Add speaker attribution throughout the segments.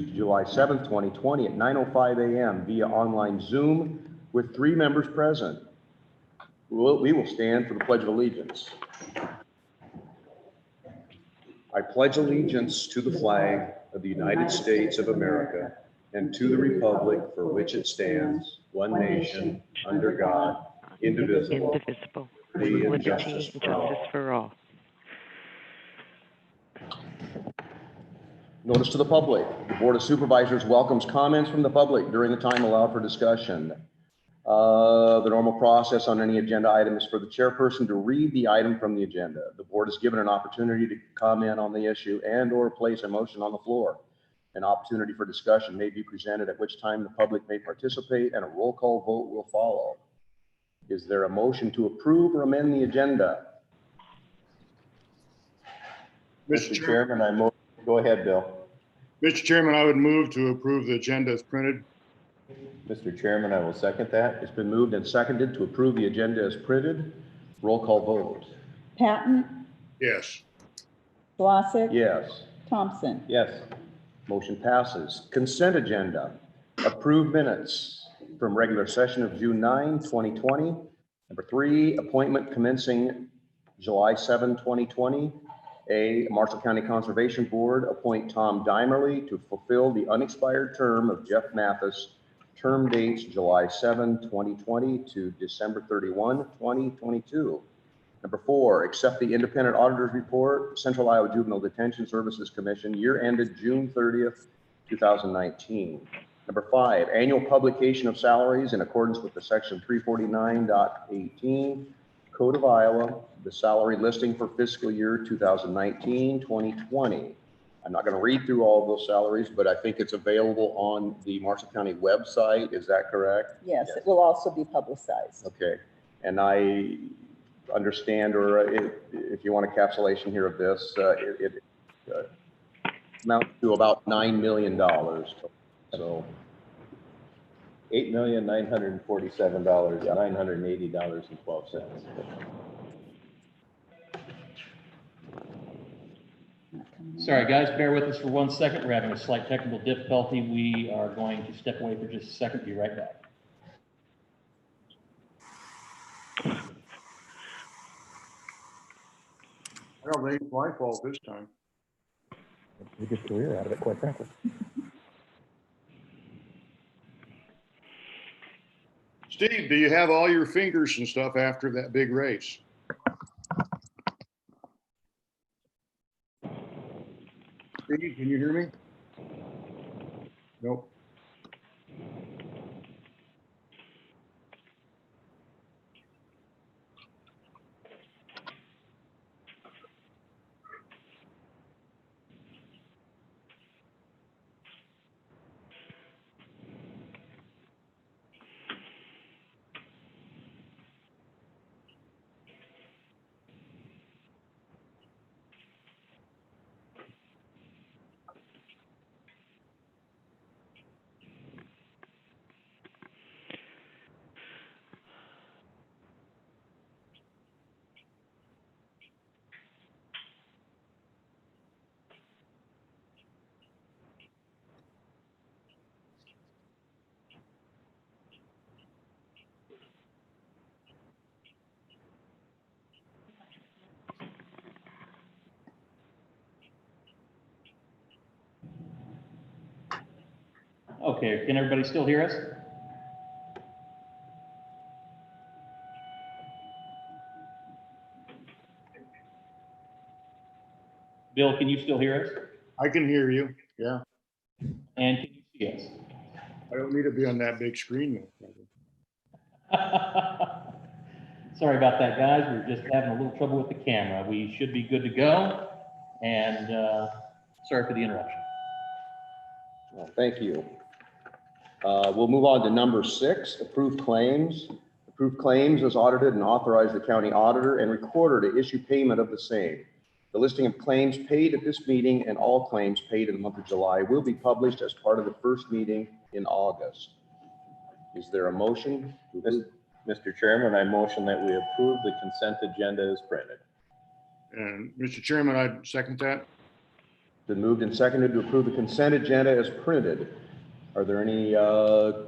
Speaker 1: Tuesday, July 7th, 2020 at 9:05 a.m. via online Zoom with 3 members present. We will stand for the Pledge of Allegiance. I pledge allegiance to the flag of the United States of America and to the republic for which it stands, one nation, under God, indivisible,
Speaker 2: with liberty and justice for all.
Speaker 1: Notice to the public. The Board of Supervisors welcomes comments from the public during the time allowed for discussion. The normal process on any agenda item is for the chairperson to read the item from the agenda. The board is given an opportunity to comment on the issue and or place a motion on the floor. An opportunity for discussion may be presented, at which time the public may participate and a roll call vote will follow. Is there a motion to approve or amend the agenda? Mr. Chairman, go ahead, Bill.
Speaker 3: Mr. Chairman, I would move to approve the agenda as printed.
Speaker 1: Mr. Chairman, I will second that. It's been moved and seconded to approve the agenda as printed. Roll call vote.
Speaker 4: Patton?
Speaker 3: Yes.
Speaker 4: Glossick?
Speaker 1: Yes.
Speaker 4: Thompson?
Speaker 1: Yes. Motion passes. Consent agenda. Approved minutes from regular session of June 9, 2020. Number 3, appointment commencing July 7, 2020. A, Marshall County Conservation Board appoint Tom Dimerly to fulfill the unexpired term of Jeff Mathis. Term dates July 7, 2020 to December 31, 2022. Number 4, accept the independent auditor's report, Central Iowa Juvenile Detention Services Commission, year ended June 30th, 2019. Number 5, annual publication of salaries in accordance with the section 349.18 Code of Iowa, the salary listing for fiscal year 2019-2020. I'm not going to read through all of those salaries, but I think it's available on the Marshall County website. Is that correct?
Speaker 4: Yes, it will also be publicized.
Speaker 1: Okay. And I understand, or if you want a capsulation here of this, it amounts to about $9 million. So
Speaker 5: $8,947,980.12.
Speaker 6: Sorry, guys, bear with us for 1 second. We're having a slight technical difficulty. We are going to step away for just a second. Be right back.
Speaker 3: I don't think it's my fault this time.
Speaker 5: We get a career out of it, quite frankly.
Speaker 3: Steve, do you have all your fingers and stuff after that big race? Steve, can you hear me? Nope.
Speaker 6: Okay, can everybody still hear us? Bill, can you still hear us?
Speaker 3: I can hear you. Yeah.
Speaker 6: And can you see us?
Speaker 3: I don't need to be on that big screen.
Speaker 6: Sorry about that, guys. We're just having a little trouble with the camera. We should be good to go. And sorry for the interruption.
Speaker 1: well, thank you. We'll move on to number 6, approved claims. Approved claims as audited and authorize the county auditor and recorder to issue payment of the same. The listing of claims paid at this meeting and all claims paid in the month of July will be published as part of the first meeting in August. Is there a motion?
Speaker 5: Mr. Chairman, I motion that we approve the consent agenda as printed.
Speaker 3: And Mr. Chairman, I'd second that.
Speaker 1: Been moved and seconded to approve the consent agenda as printed. Are there any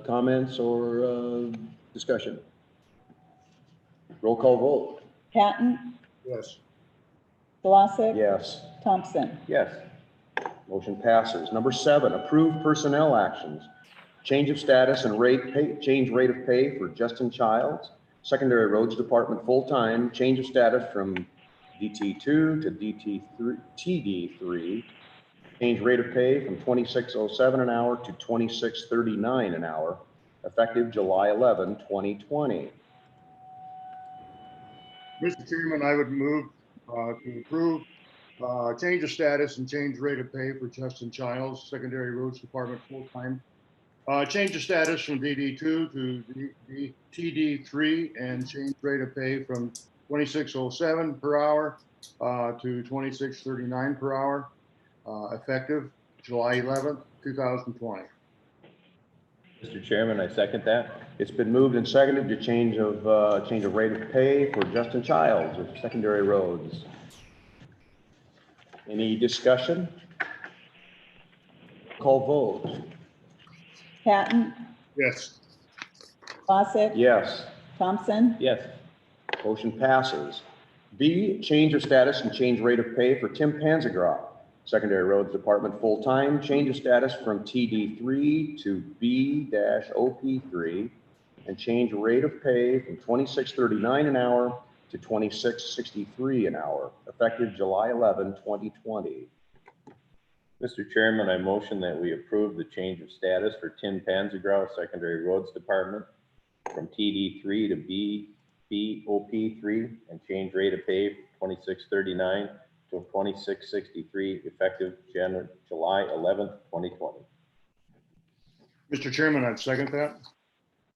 Speaker 1: comments or discussion? Roll call vote.
Speaker 4: Patton,
Speaker 3: Yes.
Speaker 4: Colosik.
Speaker 1: Yes.
Speaker 4: Thompson.
Speaker 5: Yes.
Speaker 1: Motion passes. Number 7, approve personnel actions. Change of status and change rate of pay for Justin Childs, Secondary Roads Department full-time, change of status from DT2 to TD3, change rate of pay from $26.07 an hour to $26.39 an hour, effective July 11, 2020.
Speaker 3: Mr. Chairman, I would move to approve change of status and change rate of pay for Justin Childs, Secondary Roads Department full-time. Change of status from DD2 to TD3 and change rate of pay from $26.07 per hour to $26.39 per hour, effective July 11th, 2020.
Speaker 5: Mr. Chairman, I second that.
Speaker 1: It's been moved and seconded to change of rate of pay for Justin Childs of Secondary Roads. Any discussion? Call vote.
Speaker 4: Patton,
Speaker 3: Yes.
Speaker 4: Colosik.
Speaker 1: Yes.
Speaker 4: Thompson.
Speaker 5: Yes.
Speaker 1: Motion passes. B, change of status and change rate of pay for Tim Panzagraw, Secondary Roads Department full-time, change of status from TD3 to B-OP3, and change rate of pay from $26.39 an hour to $26.63 an hour, effective July 11, 2020.
Speaker 5: Mr. Chairman, I motion that we approve the change of status for Tim Panzagraw, Secondary Roads Department from TD3 to BOP3 and change rate of pay from $26.39 to $26.63 effective July 11th, 2020.
Speaker 3: Mr. Chairman, I'd second that.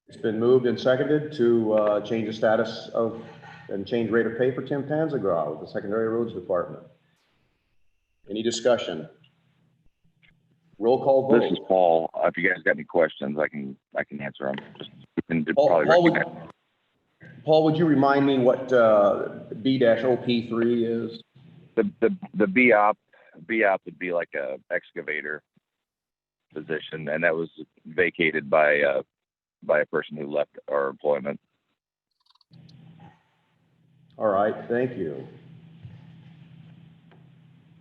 Speaker 1: It's been moved and seconded to change the status of and change rate of pay for Tim Panzagraw with the Secondary Roads Department. Any discussion? Roll call vote.
Speaker 7: This is Paul. If you guys got any questions, I can answer them. Just
Speaker 1: Paul,
Speaker 7: probably
Speaker 1: Paul, would you remind me what B-OP3 is?
Speaker 7: the BOP would be like a excavator position, and that was vacated by a person who left our employment.
Speaker 1: All right, thank you.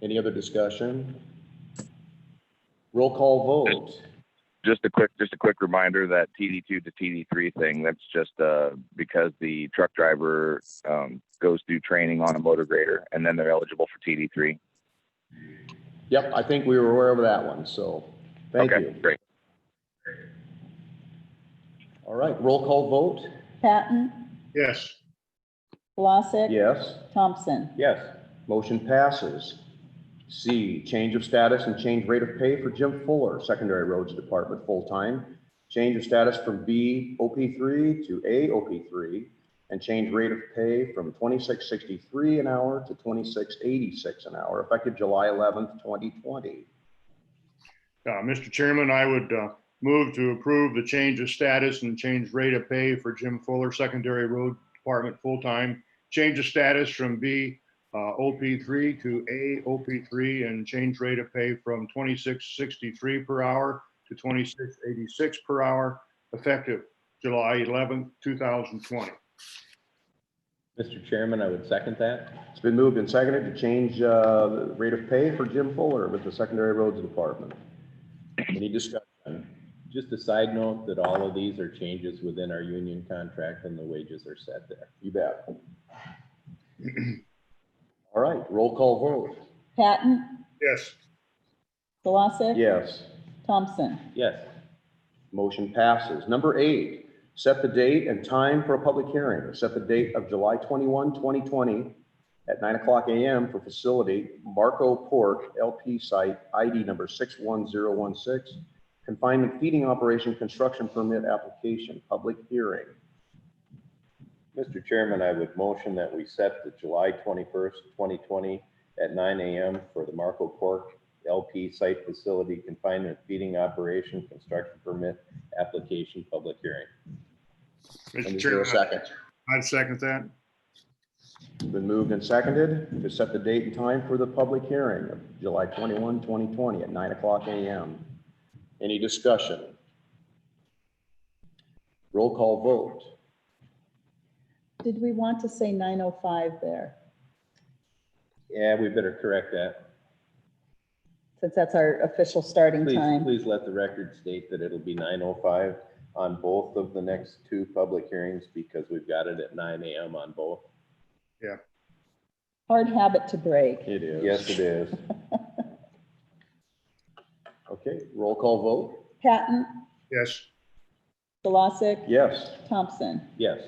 Speaker 1: Any other discussion? Roll call vote.
Speaker 7: Just a quick reminder that TD2 to TD3 thing, that's just because the truck driver goes through training on a motor grader and then they're eligible for TD3.
Speaker 1: Yep, I think we were aware of that one, so thank you.
Speaker 7: Okay, great.
Speaker 1: All right, roll call vote.
Speaker 4: Patton,
Speaker 3: Yes.
Speaker 4: Colosik.
Speaker 1: Yes.
Speaker 4: Thompson.
Speaker 5: Yes.
Speaker 1: Motion passes. C, change of status and change rate of pay for Jim Fuller, Secondary Roads Department full-time. Change of status from BOP3 to AOP3 and change rate of pay from $26.63 an hour to $26.86 an hour, effective July 11th, 2020.
Speaker 3: Mr. Chairman, I would move to approve the change of status and change rate of pay for Jim Fuller, Secondary Road Department full-time. Change of status from OP3 to AOP3 and change rate of pay from $26.63 per hour to $26.86 per hour, effective July 11th, 2020.
Speaker 5: Mr. Chairman, I would second that.
Speaker 1: It's been moved and seconded to change the rate of pay for Jim Fuller with the Secondary Roads Department. Any discussion?
Speaker 5: Just a side note that all of these are changes within our union contract and the wages are set there.
Speaker 1: You bet. All right, roll call vote.
Speaker 4: Patton,
Speaker 3: Yes.
Speaker 4: Colosik.
Speaker 1: Yes.
Speaker 4: Thompson.
Speaker 5: Yes.
Speaker 1: Motion passes. Number 8, set the date and time for a public hearing. Set the date of July 21, 2020 at 9:00 a.m. for facility Marco Pork LP site ID number 61016, confinement feeding operation construction permit application, public hearing.
Speaker 5: Mr. Chairman, I would motion that we set the July 21st, 2020 at 9 a.m. for the Marco Pork LP site facility confinement feeding operation construction permit application public hearing.
Speaker 1: And
Speaker 3: Mr.
Speaker 1: is there a
Speaker 3: Chairman,
Speaker 1: second?
Speaker 3: I'd second that.
Speaker 1: It's been moved and seconded to set the date and time for the public hearing of July 21, 2020 at 9:00 a.m. Any discussion? Roll call vote.
Speaker 4: Did we want to say 9:05 there?
Speaker 5: Yeah, we better correct that.
Speaker 4: Since that's our official starting
Speaker 5: Please,
Speaker 4: time.
Speaker 5: please let the record state that it'll be 9:05 on both of the next two public hearings because we've got it at 9 a.m. on both.
Speaker 4: Hard habit to break.
Speaker 1: It is.
Speaker 5: Yes, it is.
Speaker 1: Okay, roll call vote.
Speaker 4: Patton,
Speaker 3: Yes.
Speaker 4: Kolosik,
Speaker 1: Yes.
Speaker 4: Thompson.
Speaker 5: Yes.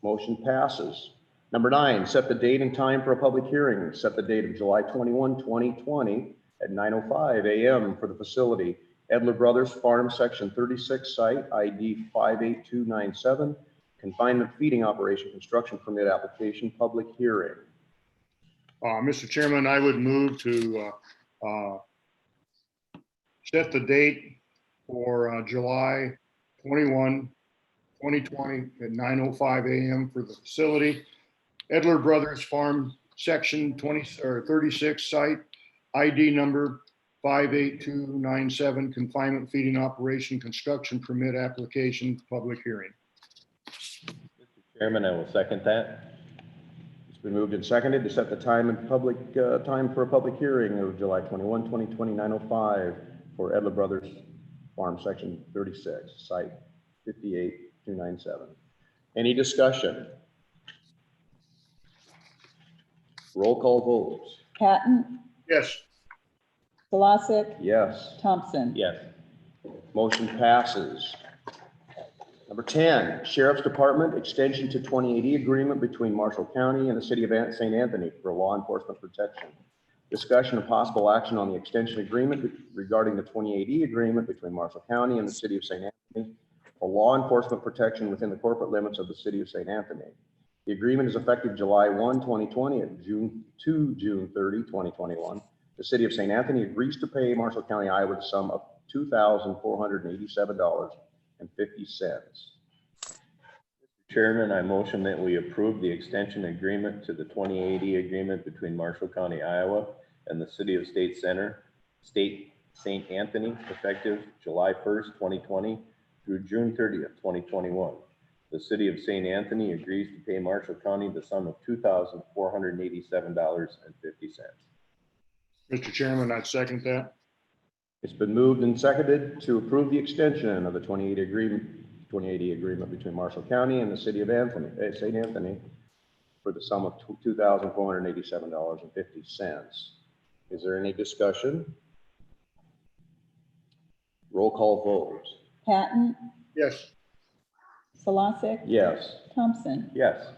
Speaker 1: Motion passes. Number 9, set the date and time for a public hearing. Set the date of July 21, 2020 at 9:05 a.m. for the facility, Edler Brothers Farm, Section 36 site, ID 58297, confinement feeding operation construction permit application, public hearing.
Speaker 3: Mr. Chairman, I would move to set the date for July 21, 2020 at 9:05 a.m. for the facility, Edler Brothers Farm, Section 36 site, ID number 58297, confinement feeding operation construction permit application, public hearing.
Speaker 5: Mr. Chairman, I will second that.
Speaker 1: It's been moved and seconded to set the time and time for a public hearing of July 21, 2020, 9:05 for Edler Brothers Farm, Section 36, site 58297. Any discussion? Roll call vote.
Speaker 4: Patton,
Speaker 3: Yes.
Speaker 4: Kolosik,
Speaker 1: Yes.
Speaker 4: Thompson.
Speaker 5: Yes.
Speaker 1: Motion passes. Number 10, Sheriff's Department extension to 2080 agreement between Marshall County and the City of St. Anthony for law enforcement protection. Discussion of possible action on the extension agreement regarding the 2080 agreement between Marshall County and the City of St. Anthony for law enforcement protection within the corporate limits of the City of St. Anthony. The agreement is effective July 1, 2020 and June 30, 2021. The City of St. Anthony agrees to pay Marshall County, Iowa, the sum of $2,487.50.
Speaker 5: Chairman, I motion that we approve the extension agreement to the 2080 agreement between Marshall County, Iowa and the City of St. Anthony, effective July 1st, 2020 through June 30th, 2021. The City of St. Anthony agrees to pay Marshall County the sum of $2,487.50.
Speaker 3: Mr. Chairman, I'd second that.
Speaker 1: It's been moved and seconded to approve the extension of the 2080 agreement between Marshall County and the City of St. Anthony for the sum of $2,487.50. Is there any discussion? Roll call vote.
Speaker 4: Patton,
Speaker 3: Yes.
Speaker 4: Kolosik,
Speaker 1: Yes.
Speaker 4: Thompson.
Speaker 5: Yes.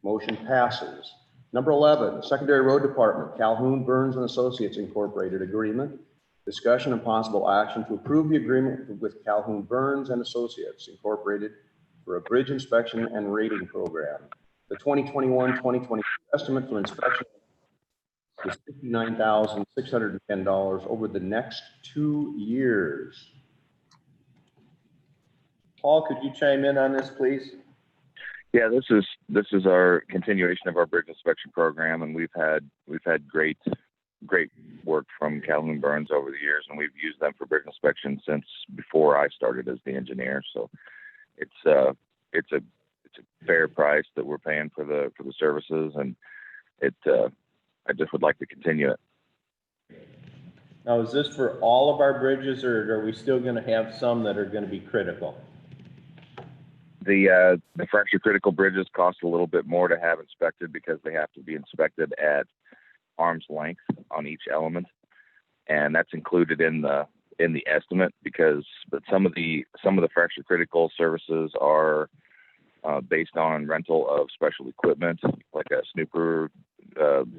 Speaker 1: Motion passes. Number 11, Secondary Road Department, Calhoun Burns and Associates Incorporated agreement. Discussion and possible action to approve the agreement with Calhoun Burns and Associates Incorporated for a bridge inspection and rating program. The 2021-2022 estimate for inspection is $59,610 over the next 2 years.
Speaker 5: Paul, could you chime in on this, please?
Speaker 7: Yeah, this is our continuation of our bridge inspection program, and we've had great work from Calhoun Burns over the years, and we've used them for bridge inspection since before I started as the engineer. So it's a fair price that we're paying for the services, and I just would like to continue it.
Speaker 5: Now, is this for all of our bridges, or are we still going to have some that are going to be critical?
Speaker 7: The fracture critical bridges cost a little bit more to have inspected because they have to be inspected at arm's length on each element, and that's included in the estimate but some of the fracture critical services are based on rental of special equipment, like a snooper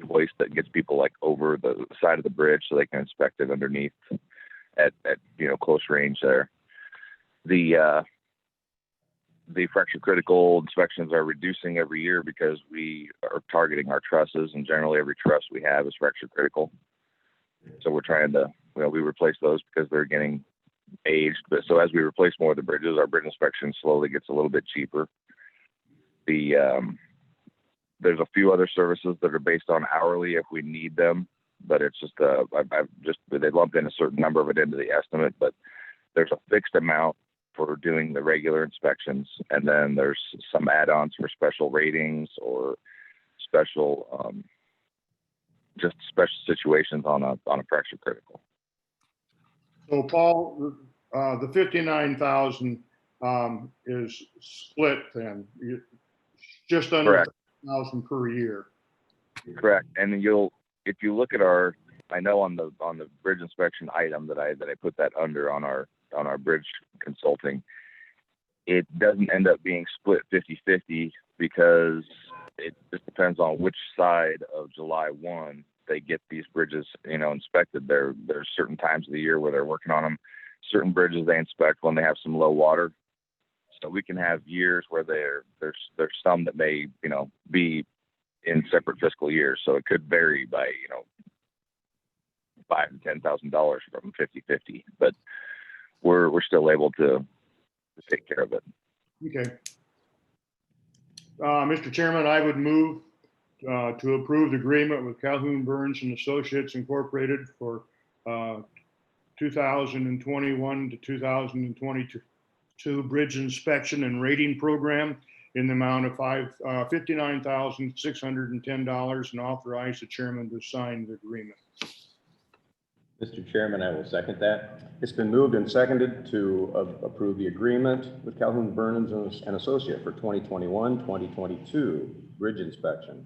Speaker 7: hoist that gets people like over the side of the bridge so they can inspect it underneath at close range there. The fracture critical inspections are reducing every year because we are targeting our trusses, and generally every truss we have is fracture critical. So we're trying to, we replace those because they're getting aged. But so as we replace more of the bridges, our bridge inspection slowly gets a little bit cheaper. The there's a few other services that are based on hourly if we need them, but it's just, they lumped in a certain number of it into the estimate, but there's a fixed amount for doing the regular inspections. And then there's some add-ons for special ratings or special, just special situations on a pressure critical.
Speaker 3: So Paul, the 59,000 is split then, just under
Speaker 7: Correct.
Speaker 3: 1,000 per year.
Speaker 7: Correct. And if you look at I know on the bridge inspection item that I put that under on our bridge consulting, it doesn't end up being split 50-50 because it just depends on which side of July 1 they get these bridges, inspected. There's certain times of the year where they're working on them. Certain bridges they inspect when they have some low water. So we can have years where there's some that may, be in separate fiscal years. So it could vary by, $5,000 to $10,000 from 50-50, but we're still able to take care of it.
Speaker 3: Okay. Mr. Chairman, I would move to approve the agreement with Calhoun Burns and Associates Incorporated for 2021 to 2022 bridge inspection and rating program in the amount of $59,610 and authorize the chairman to sign the agreement.
Speaker 5: Mr. Chairman, I will second that.
Speaker 1: It's been moved and seconded to approve the agreement with Calhoun Burns and Associate for 2021-2022 bridge inspection.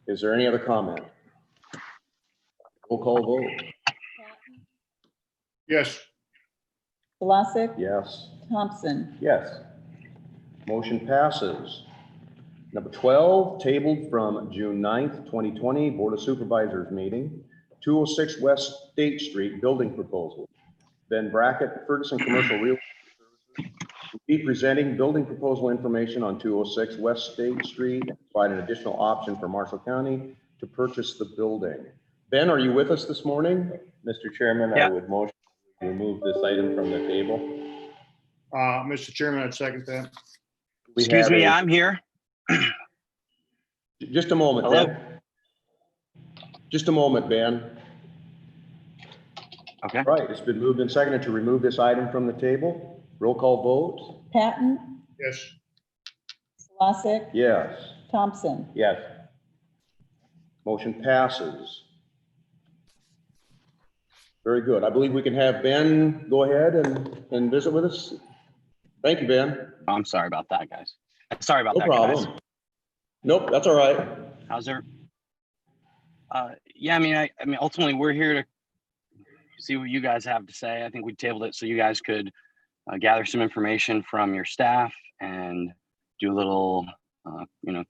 Speaker 1: Is there any other comment? Roll call vote.
Speaker 3: Yes.
Speaker 4: Vlasic,
Speaker 1: Yes.
Speaker 4: Thompson,
Speaker 1: Yes. Motion passes. Number 12, tabled from June 9th, 2020, Board of Supervisors meeting, 206 West State Street building proposal. Ben Brackett, Ferguson Commercial Real Estate will be presenting building proposal information on 206 West State Street, provide an additional option for Marshall County to purchase the building. Ben, are you with us this morning?
Speaker 5: Mr. Chairman,
Speaker 8: Yeah.
Speaker 5: I would motion to remove this item from the table.
Speaker 3: Mr. Chairman, I'd second that.
Speaker 1: We
Speaker 8: Excuse
Speaker 1: have
Speaker 8: me,
Speaker 1: a-
Speaker 8: I'm here.
Speaker 1: Just a moment,
Speaker 8: Hello?
Speaker 1: Ben. Just a moment, Ben.
Speaker 8: Okay.
Speaker 1: Right, it's been moved and seconded to remove this item from the table. Roll call vote.
Speaker 4: Patton,
Speaker 3: Yes.
Speaker 4: Vlasic,
Speaker 1: Yes.
Speaker 4: Thompson.
Speaker 5: Yes.
Speaker 1: Motion passes. Very good. I believe we can have Ben go ahead and visit with us. Thank you, Ben.
Speaker 8: Oh, I'm sorry about that, guys. Sorry about
Speaker 1: No
Speaker 8: that, guys.
Speaker 1: problem. Nope, that's all right.
Speaker 8: How's there? Yeah, I mean, ultimately, we're here to see what you guys have to say. I think we tabled it so you guys could gather some information from your staff and do a little,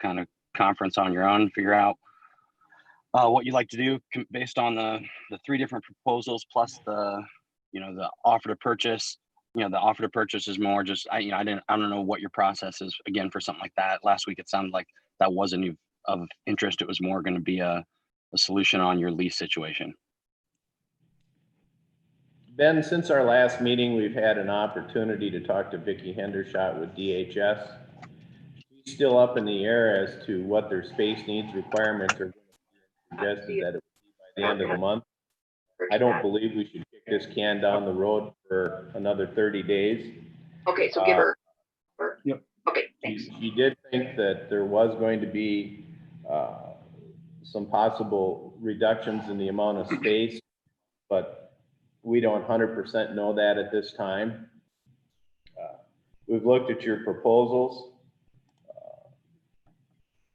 Speaker 8: kind of conference on your own, figure out what you'd like to do based on the three different proposals plus the offer to purchase. The offer to purchase is more just, I don't know what your process is again for something like that. Last week, it sounded like that wasn't of interest. It was more going to be a solution on your lease situation.
Speaker 5: Ben, since our last meeting, we've had an opportunity to talk to Vicki Hendershot with DHS. She's still up in the air as to what their space needs requirements are. Suggested that it would be by the end of the month. I don't believe we should kick this can down the road for another 30 days.
Speaker 9: Okay, so give her.
Speaker 3: Yep.
Speaker 9: Okay, thanks.
Speaker 5: She did think that there was going to be some possible reductions in the amount of space, but we don't 100% know that at this time. We've looked at your proposals.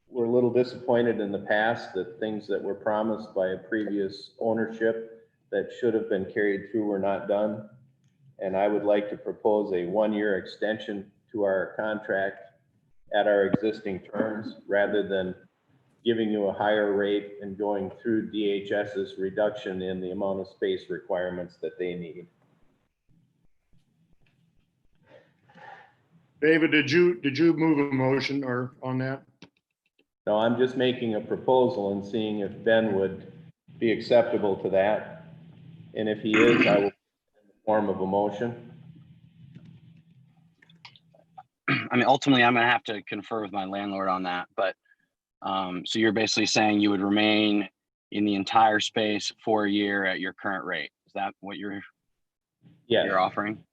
Speaker 5: We're a little disappointed in the past that things that were promised by a previous ownership that should have been carried through were not done. And I would like to propose a 1-year extension to our contract at our existing terms rather than giving you a higher rate and going through DHS's reduction in the amount of space requirements that they need.
Speaker 3: David, did you move a motion or on that?
Speaker 5: No, I'm just making a proposal and seeing if Ben would be acceptable to that. And if he is, I will put it in the form of a motion.
Speaker 8: I mean, ultimately, I'm going to have to confer with my landlord on that, but So you're basically saying you would remain in the entire space for a year at your current rate. Is that what you're
Speaker 5: Yes,
Speaker 8: offering?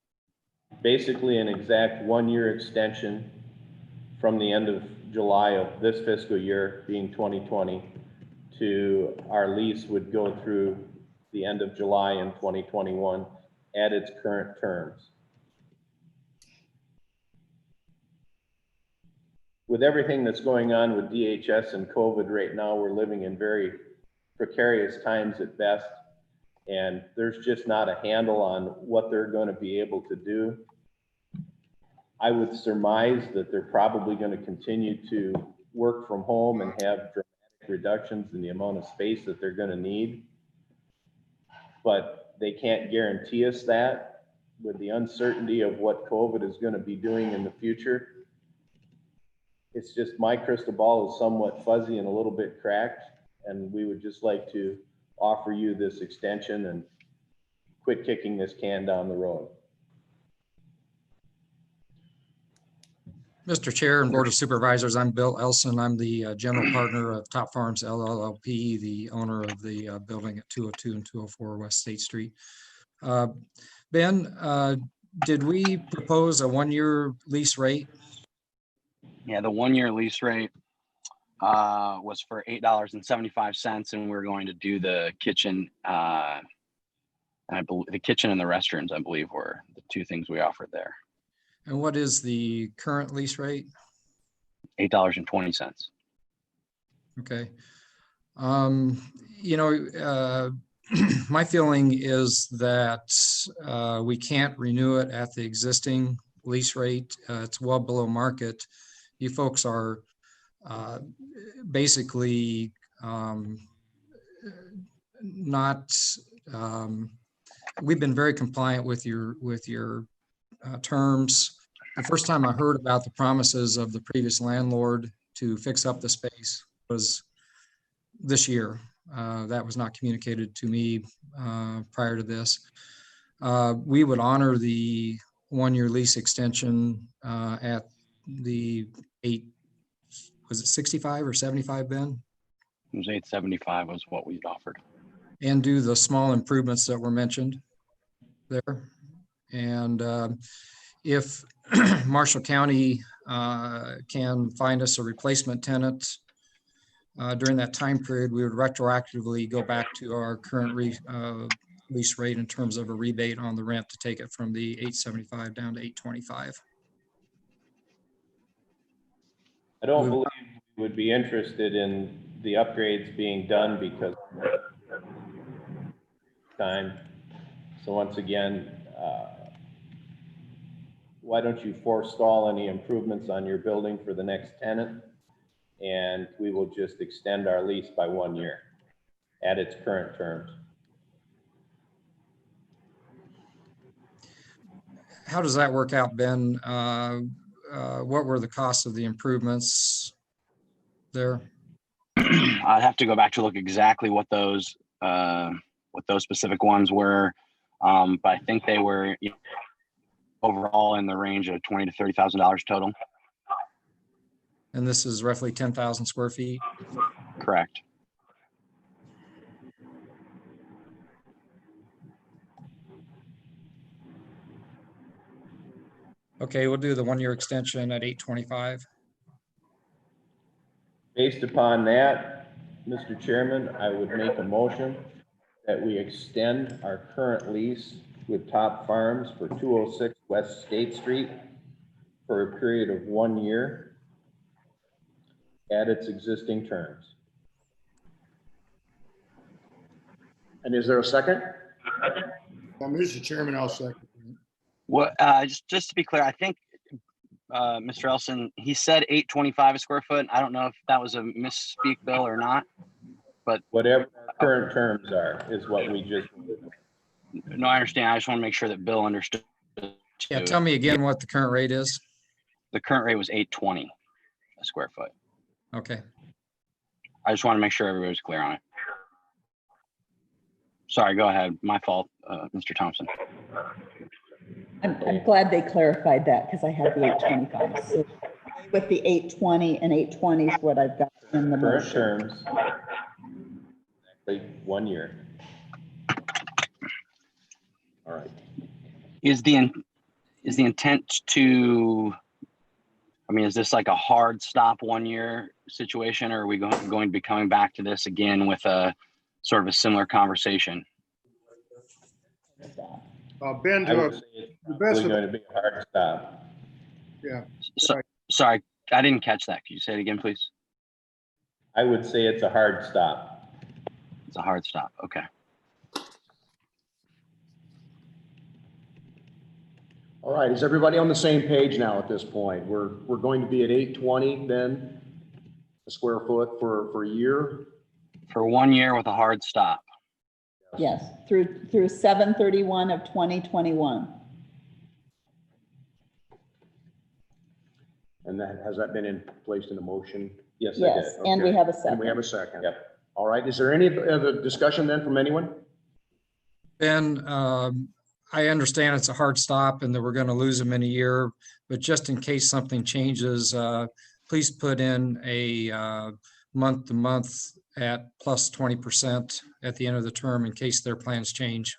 Speaker 5: basically an exact 1-year extension from the end of July of this fiscal year, being 2020, to our lease would go through the end of July in 2021 at its current terms. With everything that's going on with DHS and COVID right now, we're living in very precarious times at best, and there's just not a handle on what they're going to be able to do. I would surmise that they're probably going to continue to work from home and have dramatic reductions in the amount of space that they're going to need. But they can't guarantee us that with the uncertainty of what COVID is going to be doing in the future. It's just my crystal ball is somewhat fuzzy and a little bit cracked, and we would just like to offer you this extension and quit kicking this can down the road.
Speaker 10: Mr. Chair and Board of Supervisors, I'm Bill Elson. I'm the general partner of Top Farms LLP, the owner of the building at 202 and 204 West State Street. Ben, did we propose a 1-year lease rate?
Speaker 8: Yeah, the 1-year lease rate was for $8.75, and we're going to do the kitchen. And I believe the kitchen and the restrooms, I believe, were the two things we offered there.
Speaker 10: And what is the current lease rate?
Speaker 8: $8.20.
Speaker 10: Okay. My feeling is that we can't renew it at the existing lease rate. It's well below market. You folks are basically not, we've been very compliant with your terms. The first time I heard about the promises of the previous landlord to fix up the space was this year. That was not communicated to me prior to this. We would honor the 1-year lease extension at the was it 65 or 75, Ben?
Speaker 8: It was $8.75 was what we'd offered.
Speaker 10: And do the small improvements that were mentioned there. And if Marshall County can find us a replacement tenant during that time period, we would retroactively go back to our current lease rate in terms of a rebate on the rent to take it from the $8.75 down to $8.25.
Speaker 5: I don't believe we would be interested in the upgrades being done because of time. So once again, why don't you forestall any improvements on your building for the next tenant, and we will just extend our lease by 1 year at its current terms.
Speaker 10: How does that work out, Ben? What were the costs of the improvements there?
Speaker 8: I'd have to go back to look exactly what those specific ones were, but I think they were overall in the range of $20,000 to $30,000 total.
Speaker 10: And this is roughly 10,000 square feet?
Speaker 8: Correct.
Speaker 10: Okay, we'll do the 1-year extension at $8.25.
Speaker 5: Based upon that, Mr. Chairman, I would make a motion that we extend our current lease with Top Farms for 206 West State Street for a period of 1 year at its existing terms.
Speaker 1: And is there a second?
Speaker 3: Mr. Chairman, I'll second.
Speaker 8: What? Just to be clear, I think Mr. Elson, he said $8.25 a square foot. I don't know if that was a misspeak, Bill, or not. But
Speaker 5: whatever our current terms are is what we just.
Speaker 8: No, I understand. I just want to make sure that Bill understood.
Speaker 10: Yeah, tell me again what the current rate is.
Speaker 8: The current rate was $8.20 a square foot.
Speaker 10: Okay.
Speaker 8: I just want to make sure everybody was clear on it. Sorry, go ahead. My fault, Mr. Thompson.
Speaker 4: I'm glad they clarified that because I had the 825. So with the 820 and 820 is what I've got in the
Speaker 5: Current
Speaker 4: motion.
Speaker 5: terms. Exactly 1 year.
Speaker 1: All right.
Speaker 8: Is the intent to, I mean, is this like a hard stop 1 year situation, or are we going to be coming back to this again with a sort of a similar conversation?
Speaker 3: Ben,
Speaker 5: I would say it's
Speaker 3: the best
Speaker 5: probably
Speaker 3: of,
Speaker 5: going to be a hard stop.
Speaker 3: yeah,
Speaker 8: So,
Speaker 3: Right.
Speaker 8: sorry, I didn't catch that. Could you say it again, please?
Speaker 5: I would say it's a hard stop.
Speaker 8: It's a hard stop. Okay.
Speaker 1: All right, is everybody on the same page now at this point? We're going to be at 820 then, a square foot for a year?
Speaker 8: For 1 year with a hard stop.
Speaker 4: Yes, through 7/31 of 2021.
Speaker 1: And has that been placed in a motion?
Speaker 5: Yes, I did.
Speaker 4: Yes, and we
Speaker 1: Okay.
Speaker 4: have a
Speaker 1: And we have
Speaker 4: second.
Speaker 1: a second.
Speaker 5: Yep.
Speaker 1: All right, is there any other discussion then from anyone?
Speaker 10: Ben, I understand it's a hard stop and that we're going to lose them in a year, but just in case something changes, please put in a month to month at plus 20% at the end of the term in case their plans change.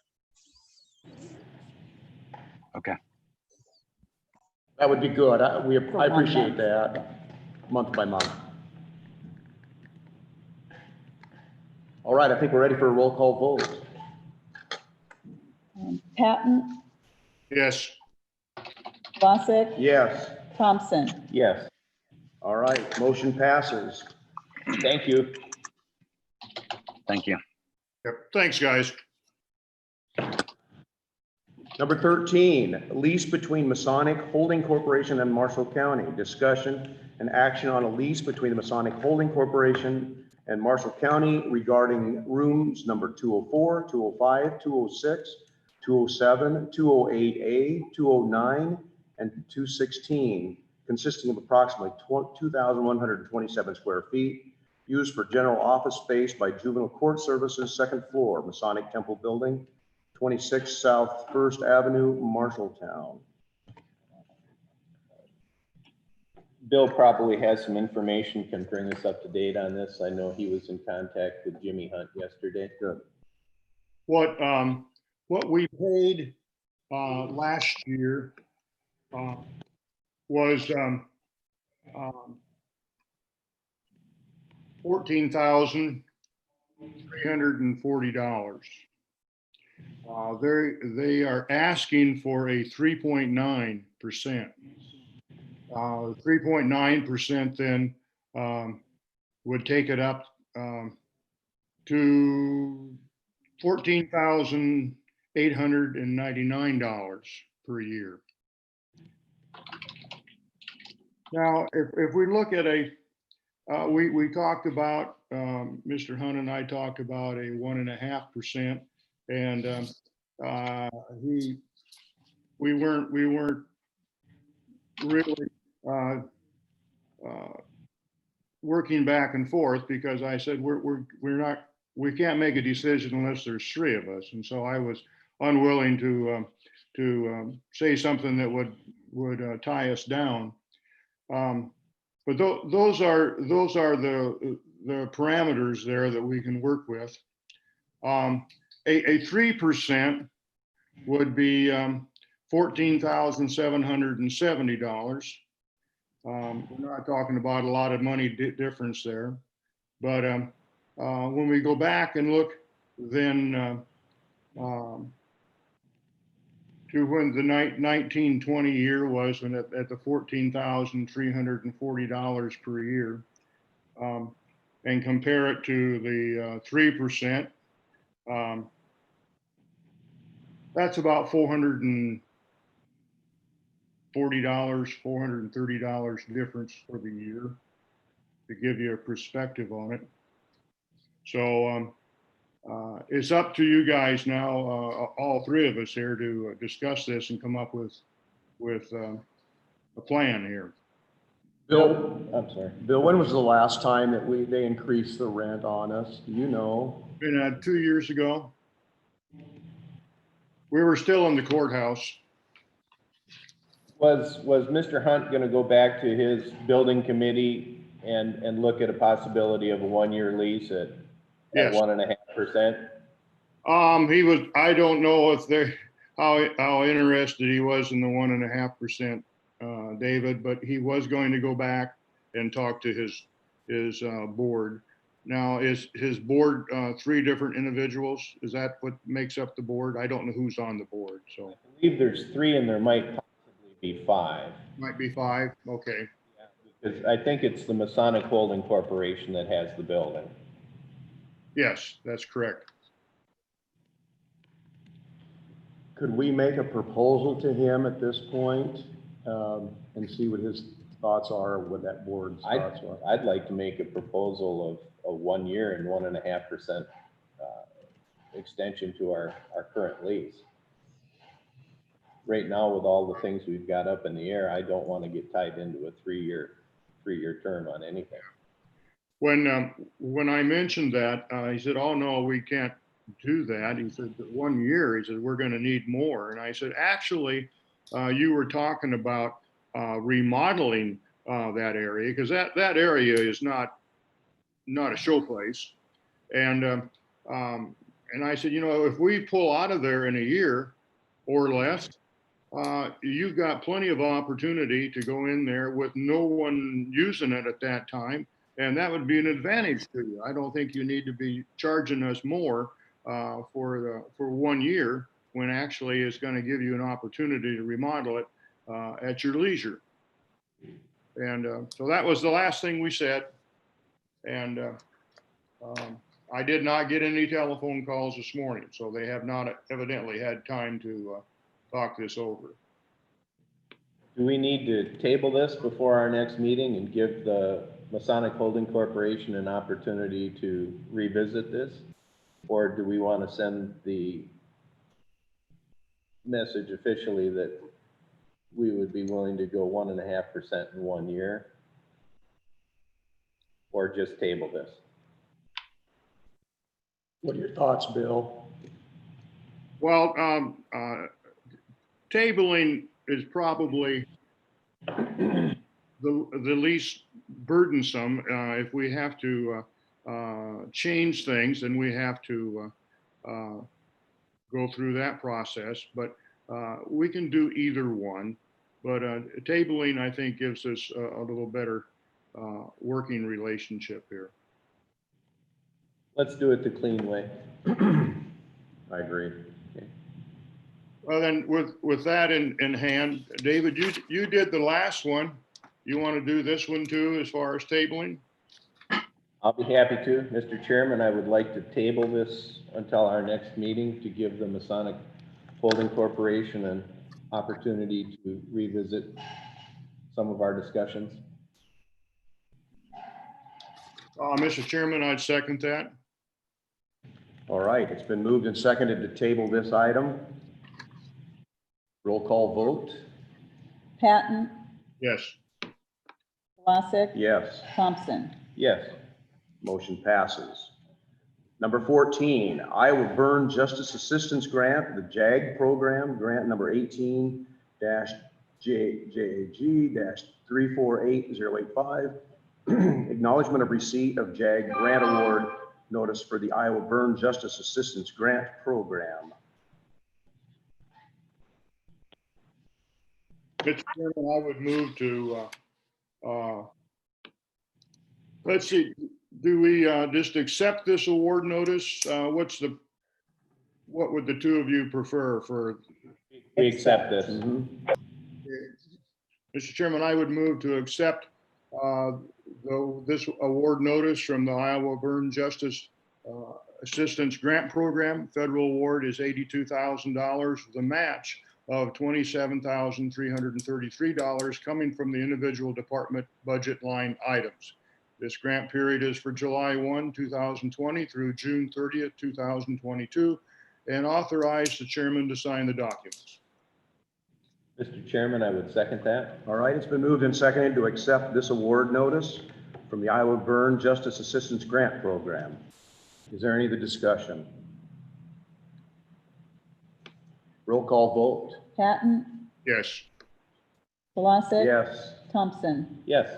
Speaker 8: Okay.
Speaker 1: That would be good. I
Speaker 4: 1
Speaker 1: appreciate
Speaker 4: month.
Speaker 1: that, month by month. All right, I think we're ready for a roll call vote.
Speaker 4: Patton,
Speaker 3: yes,
Speaker 4: Bosick,
Speaker 1: Yes.
Speaker 4: Thompson.
Speaker 5: Yes,
Speaker 1: All right, motion passes.
Speaker 5: thank you.
Speaker 8: Thank you.
Speaker 3: yep, thanks, guys.
Speaker 1: Number 13, lease between Masonic Holding Corporation and Marshall County. Discussion and action on a lease between the Masonic Holding Corporation and Marshall County regarding rooms number 204, 205, 206, 207, 208A, 209, and 216, consisting of approximately 2,127 square feet, used for general office space by Juvenile Court Services, second floor, Masonic Temple Building, 26 South First Avenue, Marshalltown.
Speaker 5: Bill probably has some information, can bring us up to date on this. I know he was in contact with Jimmy Hunt yesterday.
Speaker 1: Good.
Speaker 3: What we paid last year was $14,340. They are asking for a 3.9%. 3.9% then would take it up to $14,899 per year. Now, if we look at we talked about, Mr. Hunt and I talked about a 1.5%, and we weren't really working back and forth, because I said we can't make a decision unless there's three of us, and so I was unwilling to say something that would tie us down. But those are the parameters there that we can work with. A 3% would be $14,770. We're not talking about a lot of money difference there, but when we go back and look then to when the 1920 year was, when at the $14,340 per year, and compare it to the 3%, that's about $440, $430 difference for the year, to give you a perspective on it. So it's up to you guys now, all three of us here, to discuss this and come up with a plan here.
Speaker 1: Bill,
Speaker 5: I'm sorry.
Speaker 1: Bill, when was the last time that they increased the rent on us? Do you know?
Speaker 3: Been 2 years ago. We were still in the courthouse.
Speaker 5: Was Mr. Hunt going to go back to his building committee And look at a possibility of a 1-year lease at
Speaker 3: Yes.
Speaker 5: 1.5%.
Speaker 3: I don't know if how interested he was in the 1.5%, David, but he was going to go back and talk to his board. Now, is his board 3 different individuals? Is that what makes up the board? I don't know who's on the board, so
Speaker 5: I believe there's 3 and there might possibly be 5.
Speaker 3: might be 5. Okay.
Speaker 5: Because I think it's the Masonic Holding Corporation that has the building.
Speaker 3: Yes, that's correct.
Speaker 1: Could we make a proposal to him at this point and see what his thoughts are, what that board's thoughts are?
Speaker 5: I'd like to make a proposal of 1 year and 1.5% extension to our current lease. Right now, with all the things we've got up in the air, I don't want to get tied into a 3-year term on anything.
Speaker 3: When I mentioned that, he said, "Oh no, we can't do that." He said, 1 year. He said, "We're going to need more." And I said, "Actually, you were talking about remodeling that area, because that area is not a show place." And I said, if we pull out of there in a year or less, you've got plenty of opportunity to go in there with no one using it at that time. And that would be an advantage to you. I don't think you need to be charging us more for 1 year, when actually it's going to give you an opportunity to remodel it at your leisure. And so that was the last thing we said. And I did not get any telephone calls this morning, so they have not evidently had time to talk this over.
Speaker 5: Do we need to table this before our next meeting and give the Masonic Holding Corporation an opportunity to revisit this? Or do we want to send the message officially that we would be willing to go 1.5% in 1 year? Or just table this?
Speaker 1: What are your thoughts, Bill?
Speaker 3: Well, tabling is probably the least burdensome. If we have to change things, then we have to go through that process. But we can do either one. But tabling, I think, gives us a little better working relationship here.
Speaker 5: Let's do it the clean way.
Speaker 1: I agree.
Speaker 5: Okay.
Speaker 3: Well, then with that in hand, David, you did the last one. You want to do this one too, as far as tabling?
Speaker 5: I'll be happy to. Mr. Chairman, I would like to table this until our next meeting to give the Masonic Holding Corporation an opportunity to revisit some of our discussions.
Speaker 3: Mr. Chairman, I'd second that.
Speaker 1: All right, it's been moved and seconded to table this item. Roll call vote.
Speaker 4: Patton,
Speaker 3: Yes.
Speaker 4: Vlasic,
Speaker 1: Yes.
Speaker 4: Thompson.
Speaker 5: Yes.
Speaker 1: Motion passes. Number 14, Iowa Burn Justice Assistance Grant, the JAG program, grant number 18-JAG-348085. Acknowledgement of receipt of JAG grant award notice for the Iowa Burn Justice Assistance Grant Program.
Speaker 3: Mr. Chairman, I would move to, let's see, do we just accept this award notice? What would the two of you prefer for?
Speaker 5: We accept this.
Speaker 3: Mr. Chairman, I would move to accept this award notice from the Iowa Burn Justice Assistance Grant Program. Federal award is $82,000 with a match of $27,333 coming from the individual department budget line items. This grant period is for July 1, 2020 through June 30th, 2022, and authorize the chairman to sign the documents.
Speaker 5: Mr. Chairman, I would second that.
Speaker 1: All right, it's been moved and seconded to accept this award notice from the Iowa Burn Justice Assistance Grant Program. Is there any other discussion? Roll call vote.
Speaker 4: Patton,
Speaker 3: Yes.
Speaker 4: Vlasic.
Speaker 1: Yes.
Speaker 4: Thompson.
Speaker 5: Yes.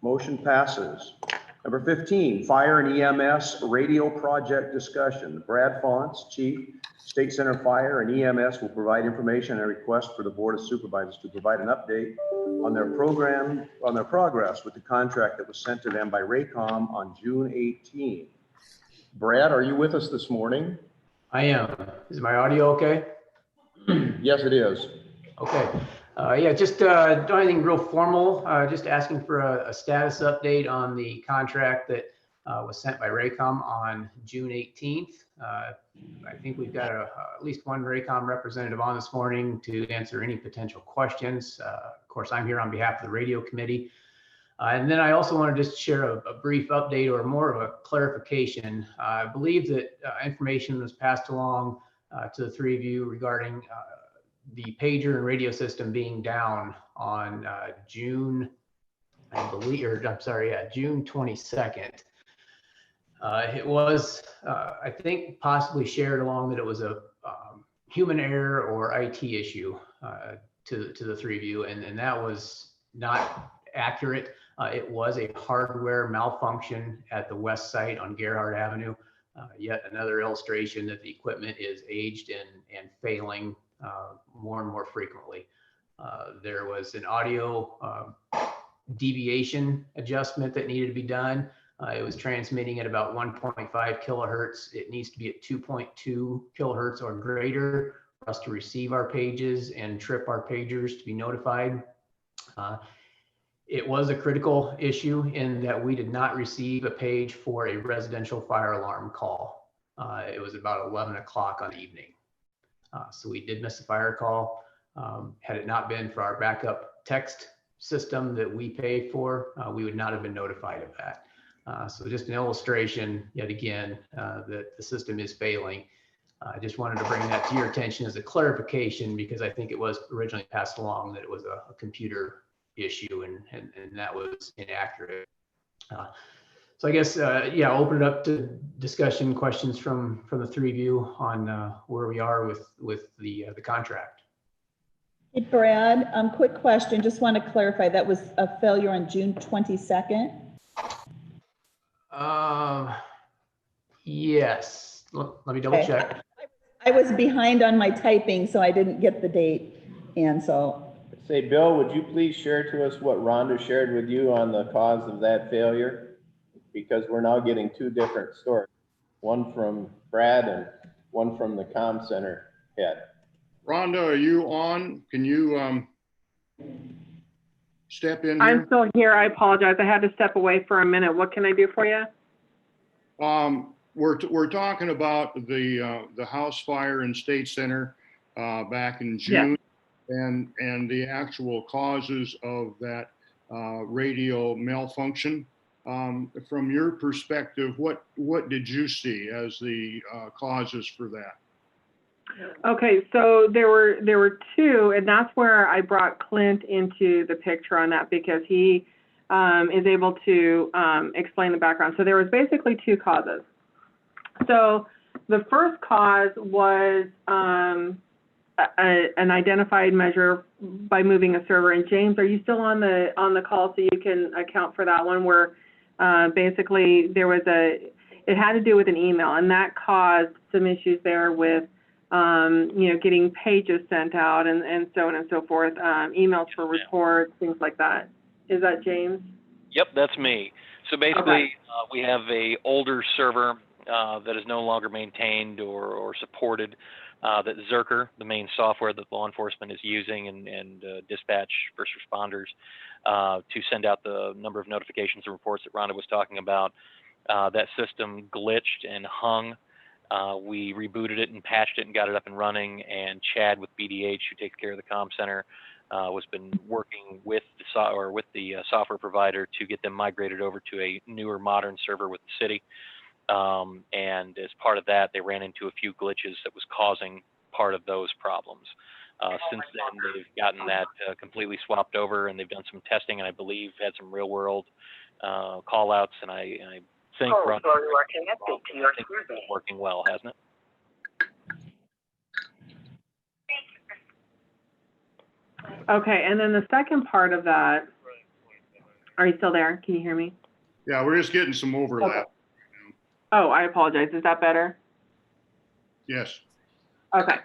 Speaker 1: Motion passes. Number 15, Fire and EMS Radio Project Discussion. Brad Fonts, Chief, State Center Fire and EMS will provide information and a request for the Board of Supervisors to provide an update on their progress with the contract that was sent to them by Raycom on June 18. Brad, are you with us this morning?
Speaker 11: I am. Is my audio okay?
Speaker 1: Yes, it is.
Speaker 11: Okay. Yeah, just don't anything real formal. Just asking for a status update on the contract that was sent by Raycom on June 18th. I think we've got at least one Raycom representative on this morning to answer any potential questions. Of course, I'm here on behalf of the radio committee. And then I also want to just share a brief update or more of a clarification. I believe that information was passed along to the three of you regarding the pager and radio system being down on June 22nd. It was, I think, possibly shared along that it was a human error or IT issue to the three of you, and that was not accurate. It was a hardware malfunction at the west site on Gerhard Avenue. Yet another illustration that the equipment is aged and failing more and more frequently. There was an audio deviation adjustment that needed to be done. It was transmitting at about 1.5 kilohertz. It needs to be at 2.2 kilohertz or greater for us to receive our pages and trip our pagers to be notified. It was a critical issue in that we did not receive a page for a residential fire alarm call. It was about 11 o'clock on the evening. So we did miss a fire call. Had it not been for our backup text system that we pay for, we would not have been notified of that. So just an illustration, yet again, that the system is failing. I just wanted to bring that to your attention as a clarification, because I think it was originally passed along that it was a computer issue and that was inaccurate. So I guess, yeah, I'll open it up to discussion, questions from the three of you on where we are with the contract.
Speaker 4: Hey, Brad, quick question. Just want to clarify, that was a failure on June 22nd?
Speaker 11: Yes. Let me double check.
Speaker 4: I was behind on my typing, so I didn't get the date. And so.
Speaker 5: Say, Bill, would you please share to us what Rhonda shared with you on the cause of that failure? Because we're now getting two different stories, one from Brad and one from the comm center head.
Speaker 3: Rhonda, are you on? Can you step in here?
Speaker 12: I'm still here. I apologize. I had to step away for a minute. What can I do for you?
Speaker 3: We're talking about the house fire in State Center back in June.
Speaker 12: Yes.
Speaker 3: And the actual causes of that radio malfunction. From your perspective, what did you see as the causes for that?
Speaker 12: Okay, so there were two, and that's where I brought Clint into the picture on that, because he is able to explain the background. So there was basically two causes. So the first cause was an identified measure by moving a server. And James, are you still on the call so you can account for that one, where basically there was it had to do with an email, and that caused some issues there with getting pages sent out and so on and so forth, emails for reports, things like that. Is that James?
Speaker 13: Yep, that's me. So basically,
Speaker 12: Okay.
Speaker 13: We have a older server that is no longer maintained or supported, that Zerker, the main software that law enforcement is using and dispatch first responders to send out the number of notifications and reports that Rhonda was talking about. That system glitched and hung. We rebooted it and patched it and got it up and running. And Chad with BDH, who takes care of the comm center, was been working with the software provider to get them migrated over to a newer modern server with the city. And as part of that, they ran into a few glitches that was causing part of those problems. Since then, they've gotten that completely swapped over, and they've done some testing, and I believe had some real world call outs, and I think it's working well, hasn't it?
Speaker 12: Okay, and then the second part of that Are you still there? Can you hear me?
Speaker 3: Yeah, we're just getting some overlap.
Speaker 12: Oh, I apologize. Is that better?
Speaker 3: Yes.
Speaker 12: Okay.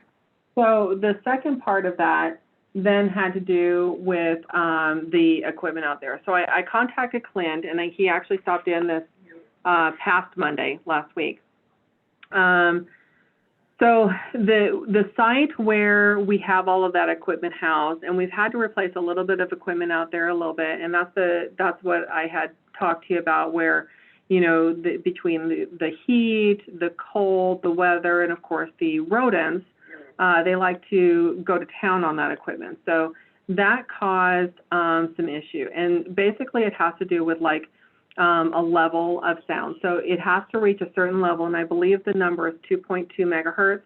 Speaker 12: So the second part of that then had to do with the equipment out there. So I contacted Clint, and he actually stopped in this past Monday last week. So the site where we have all of that equipment housed, and we've had to replace a little bit of equipment out there a little bit, and that's what I had talked to you about, where, you know, between the heat, the cold, the weather, and of course the rodents, they like to go to town on that equipment. So that caused some issue, and basically it has to do with like a level of sound. So it has to reach a certain level, and I believe the number is 2.2 megahertz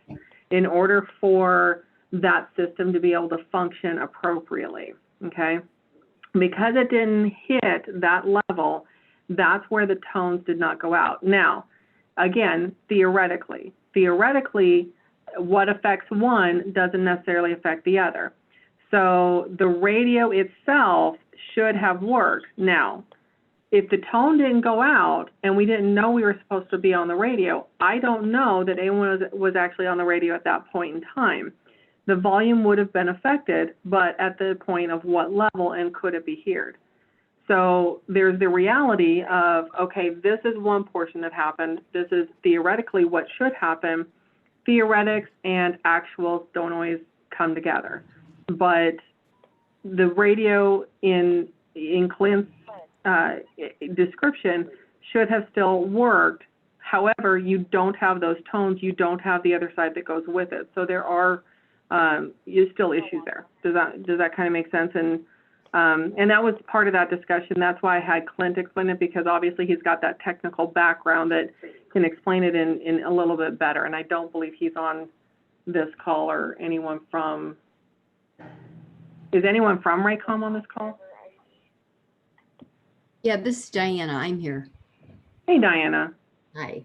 Speaker 12: in order for that system to be able to function appropriately, okay? Because it didn't hit that level, that's where the tones did not go out. Now, again, theoretically, what affects one doesn't necessarily affect the other. So the radio itself should have worked. Now, if the tone didn't go out and we didn't know we were supposed to be on the radio, I don't know that anyone was actually on the radio at that point in time. The volume would have been affected, but at the point of what level and could it be heard? So there's the reality of, okay, this is one portion that happened. This is theoretically what should happen. Theoretics and actuals don't always come together. But the radio in Clint's description should have still worked. However, you don't have those tones. You don't have the other side that goes with it. So there are still issues there. Does that kind of make sense? And that was part of that discussion. That's why I had Clint explain it, because obviously he's got that technical background that can explain it in a little bit better. And I don't believe he's on this call, or anyone from, is anyone from Raycom on this call?
Speaker 14: Yeah, this is Diana. I'm here.
Speaker 12: Hey, Diana.
Speaker 14: Hi.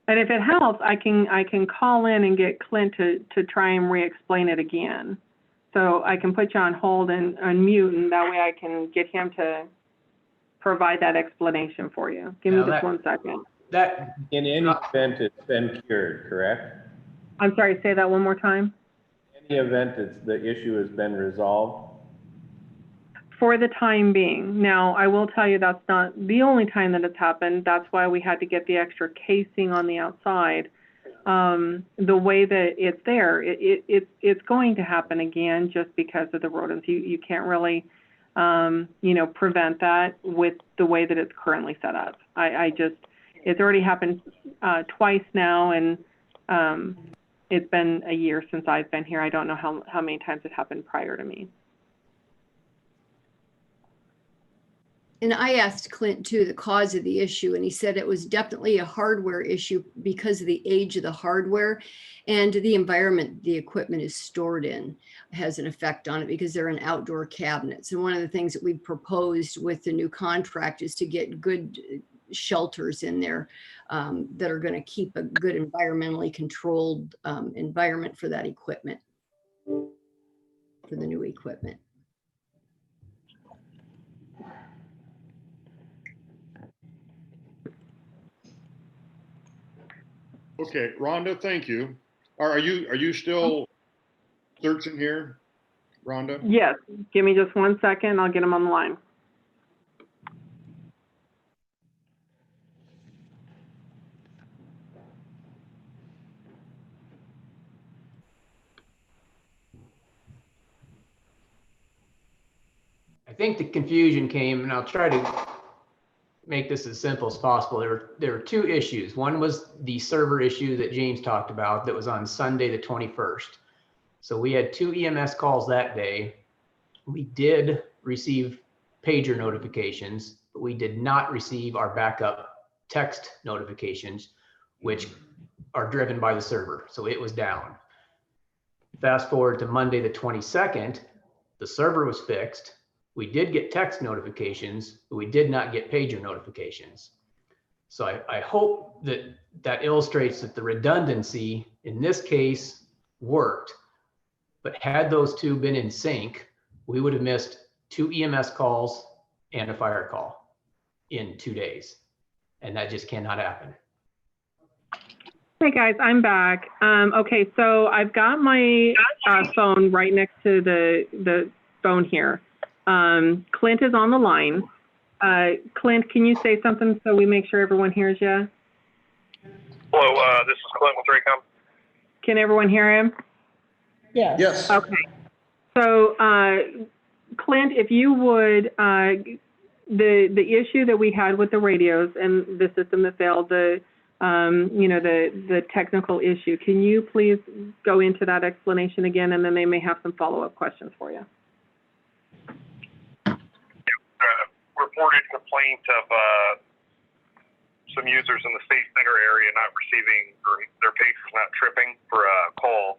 Speaker 12: And if it helps, I can call in and get Clint to try and re-explain it again. So I can put you on hold and unmute, and that way I can get him to provide that explanation for you. Give me just 1 second.
Speaker 5: That in any event, it's been cured, correct?
Speaker 12: I'm sorry, say that one more time.
Speaker 5: In any event, the issue has been resolved.
Speaker 12: For the time being. Now, I will tell you that's not the only time that it's happened. That's why we had to get the extra casing on the outside. The way that it's there, it's going to happen again just because of the rodents. You can't really, prevent that with the way that it's currently set up. It's already happened twice now, and it's been a year since I've been here. I don't know how many times it happened prior to me.
Speaker 14: And I asked Clint too the cause of the issue, and he said it was definitely a hardware issue because of the age of the hardware and the environment the equipment is stored in has an effect on it, because they're in outdoor cabinets. And one of the things that we've proposed with the new contract is to get good shelters in there that are going to keep a good environmentally controlled environment for that equipment, for the new equipment.
Speaker 3: Okay, Rhonda, thank you. Are you still searching here, Rhonda?
Speaker 12: Yes, give me just 1 second. I'll get him on the line.
Speaker 11: I think the confusion came, and I'll try to make this as simple as possible. There were two issues. One was the server issue that James talked about that was on Sunday the 21st. So we had 2 EMS calls that day. We did receive pager notifications, but we did not receive our backup text notifications, which are driven by the server. So it was down. Fast forward to Monday the 22nd, the server was fixed. We did get text notifications, but we did not get pager notifications. So I hope that illustrates that the redundancy in this case worked, but had those two been in sync, we would have missed 2 EMS calls and a fire call in 2 days. And that just cannot happen.
Speaker 12: Hey guys, I'm back. Okay, so I've got my phone right next to the phone here. Clint is on the line. Clint, can you say something so we make sure everyone hears you?
Speaker 15: Hello, this is Clint with Raycom.
Speaker 12: Can everyone hear him?
Speaker 4: Yes.
Speaker 1: Yes.
Speaker 12: Okay. So, Clint, if you would, the issue that we had with the radios and the system that failed, the technical issue, can you please go into that explanation again, and then they may have some follow-up questions for you.
Speaker 15: Reported complaint of some users in the State Center area not receiving, or their pagers not tripping for a call.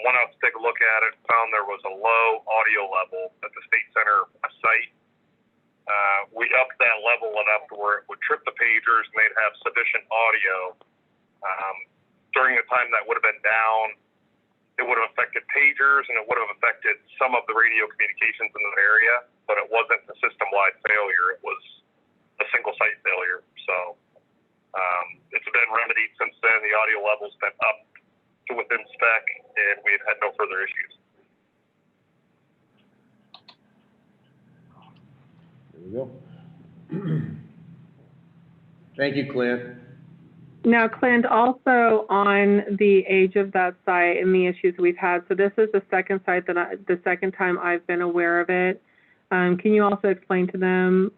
Speaker 15: Went out to take a look at it, found there was a low audio level at the State Center site. We upped that level enough to where it would trip the pagers and they'd have sufficient audio. During the time that would have been down, it would have affected pagers and it would have affected some of the radio communications in the area, but it wasn't a system-wide failure. It was a single site failure. So it's been remedied since then. The audio level's been up to within spec and we've had no further issues.
Speaker 1: There we go. Thank you, Clint.
Speaker 12: Now, Clint, also on the age of that site and the issues we've had, so this is the second site the second time I've been aware of it. Can you also explain to them,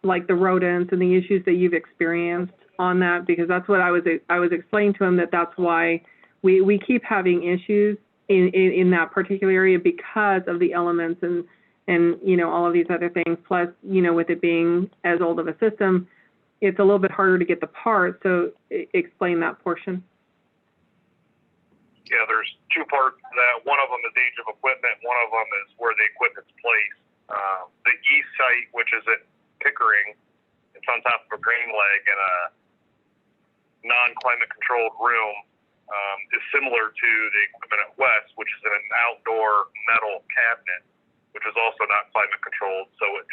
Speaker 12: like the rodents and the issues that you've experienced on that? Because that's what I was explaining to him, that's why we keep having issues in that particular area because of the elements and all of these other things. Plus, with it being as old of a system, it's a little bit harder to get the parts. So explain that portion.
Speaker 15: Yeah, there's two parts to that. One of them is age of equipment. One of them is where the equipment's placed. The east site, which is at Pickering, it's on top of a grain leg in a non-climate controlled room, is similar to the equipment at west, which is in an outdoor metal cabinet, which is also not climate controlled. So it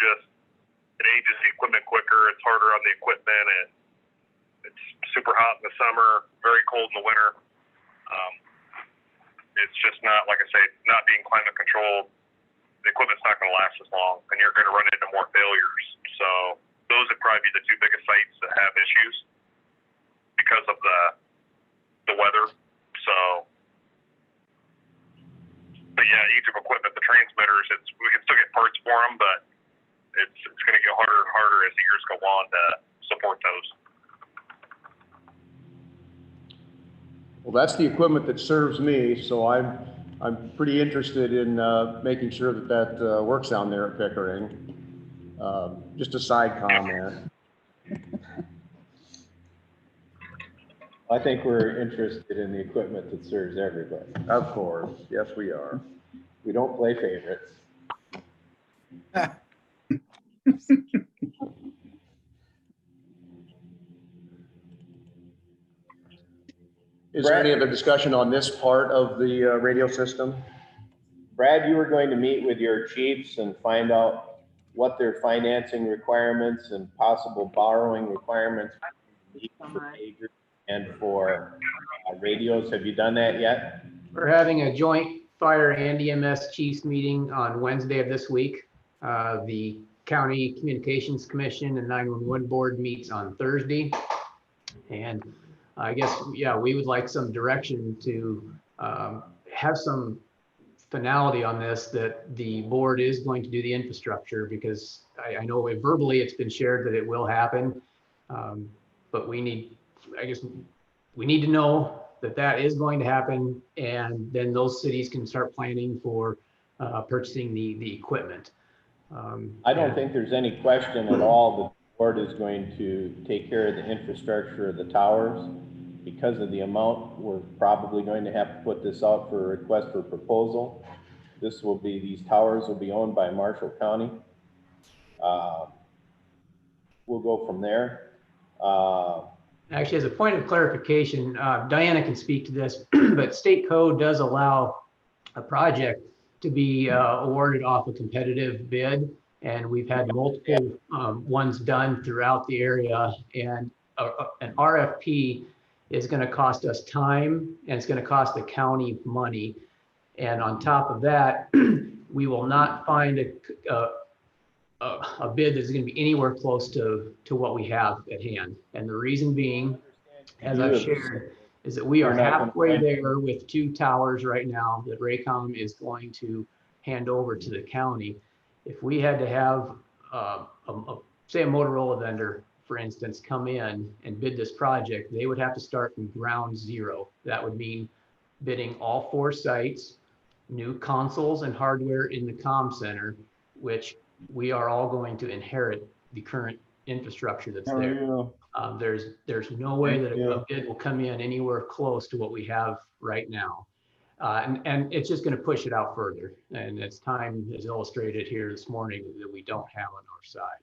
Speaker 15: ages the equipment quicker. It's harder on the equipment, and it's super hot in the summer, very cold in the winter. It's just not, like I say, not being climate controlled. The equipment's not going to last as long, and you're going to run into more failures. So those would probably be the two biggest sites that have issues because of the weather. So, but yeah, age of equipment, the transmitters, we can still get parts for them, but it's going to get harder and harder as the years go on to support those.
Speaker 1: Well, that's the equipment that serves me, so I'm pretty interested in making sure that works down there at Pickering. Just a side comment.
Speaker 5: I think we're interested in the equipment that serves everybody.
Speaker 1: Of course, yes, we are.
Speaker 5: We don't play favorites.
Speaker 1: Is there any other discussion on this part of the radio system?
Speaker 5: Brad, you were going to meet with your chiefs and find out what their financing requirements and possible borrowing requirements for pagers and for radios. Have you done that yet?
Speaker 11: We're having a joint fire and EMS chiefs meeting on Wednesday of this week. The County Communications Commission and 911 Board meets on Thursday. And I guess, yeah, we would like some direction to have some finality on this, that the board is going to do the infrastructure, because I know verbally it's been shared that it will happen. But we need to know that is going to happen, and then those cities can start planning for purchasing the equipment.
Speaker 5: I don't think there's any question at all that the board is going to take care of the infrastructure of the towers. Because of the amount, we're probably going to have to put this out for a request for proposal. These towers will be owned by Marshall County. We'll go from there.
Speaker 11: Actually, as a point of clarification, Diana can speak to this, but state code does allow a project to be awarded off a competitive bid. And we've had multiple ones done throughout the area, and an RFP is going to cost us time, and it's going to cost the county money. And on top of that, we will not find a bid that's going to be anywhere close to what we have at hand. And the reason being, as I've shared, is that we are halfway there with 2 towers right now that Raycom is going to hand over to the county. If we had to have, say, a Motorola vendor, for instance, come in and bid this project, they would have to start from ground zero. That would mean bidding all 4 sites, new consoles and hardware in the comm center, which we are all going to inherit the current infrastructure that's there. There's no way that a bid will come in anywhere close to what we have right now. And it's just going to push it out further. And as time is illustrated here this morning, that we don't have on our side.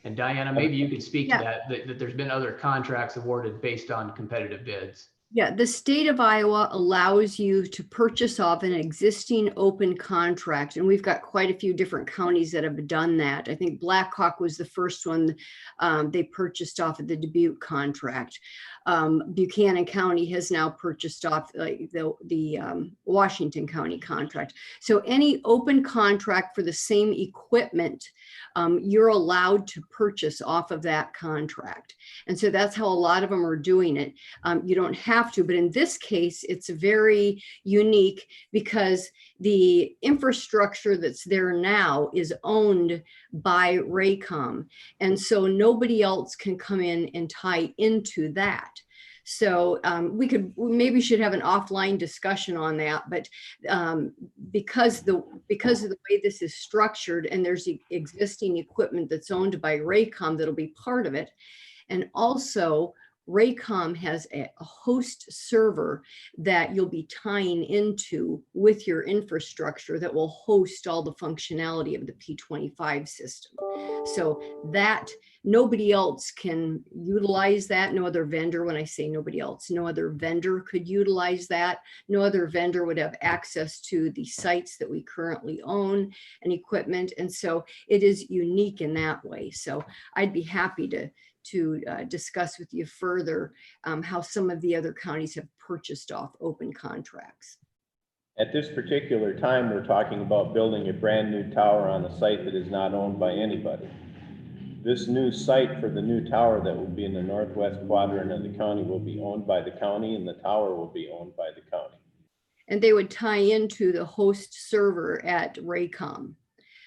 Speaker 11: And Diana, maybe you could speak to that there's been other contracts awarded based on competitive bids.
Speaker 14: Yeah, the state of Iowa allows you to purchase off an existing open contract, and we've got quite a few different counties that have done that. I think Black Hawk was the first one they purchased off of the Dubuque contract. Buchanan County has now purchased off the Washington County contract. So any open contract for the same equipment, you're allowed to purchase off of that contract. And so that's how a lot of them are doing it. You don't have to, but in this case, it's very unique because the infrastructure that's there now is owned by Raycom. And so nobody else can come in and tie into that. So we maybe should have an offline discussion on that, but because of the way this is structured, and there's existing equipment that's owned by Raycom that'll be part of it. And also Raycom has a host server that you'll be tying into with your infrastructure that will host all the functionality of the P25 system. So that nobody else can utilize that. No other vendor, when I say nobody else, no other vendor could utilize that. No other vendor would have access to the sites that we currently own and equipment. And so it is unique in that way. So I'd be happy to discuss with you further how some of the other counties have purchased off open contracts.
Speaker 5: At this particular time, we're talking about building a brand new tower on a site that is not owned by anybody. This new site for the new tower that will be in the northwest quadrant of the county will be owned by the county, and the tower will be owned by the county.
Speaker 14: And they would tie into the host server at Raycom.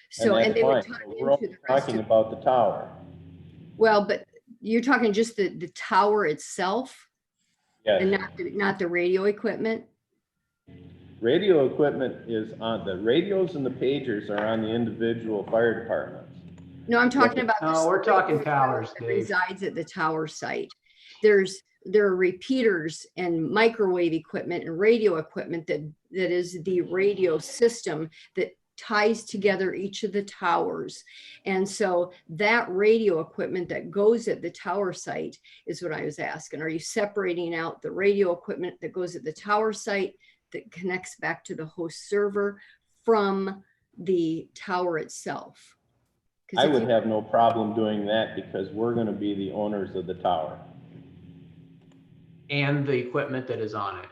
Speaker 14: So, and they would tie
Speaker 5: we're only talking about the tower.
Speaker 14: Well, but you're talking just the tower itself?
Speaker 5: Yes.
Speaker 14: And not the radio equipment?
Speaker 5: Radio equipment is on, the radios and the pagers are on the individual fire departments.
Speaker 14: No, I'm talking about
Speaker 11: we're talking towers
Speaker 14: that resides at the tower site. There are repeaters and microwave equipment and radio equipment that is the radio system that ties together each of the towers. And so that radio equipment that goes at the tower site is what I was asking. Are you separating out the radio equipment that goes at the tower site that connects back to the host server from the tower itself?
Speaker 5: I would have no problem doing that because we're going to be the owners of the tower.
Speaker 11: And the equipment that is on it.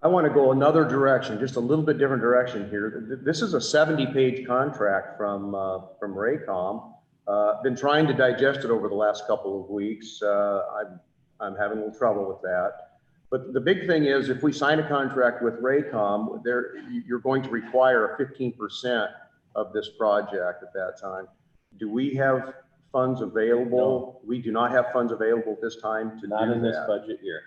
Speaker 1: I want to go another direction, just a little bit different direction here. This is a 70-page contract from Raycom. Been trying to digest it over the last couple of weeks. I'm having a little trouble with that. But the big thing is, if we sign a contract with Raycom, you're going to require 15% of this project at that time. Do we have funds available? No. We do not have funds available at this time to do that.
Speaker 5: Not in this budget year.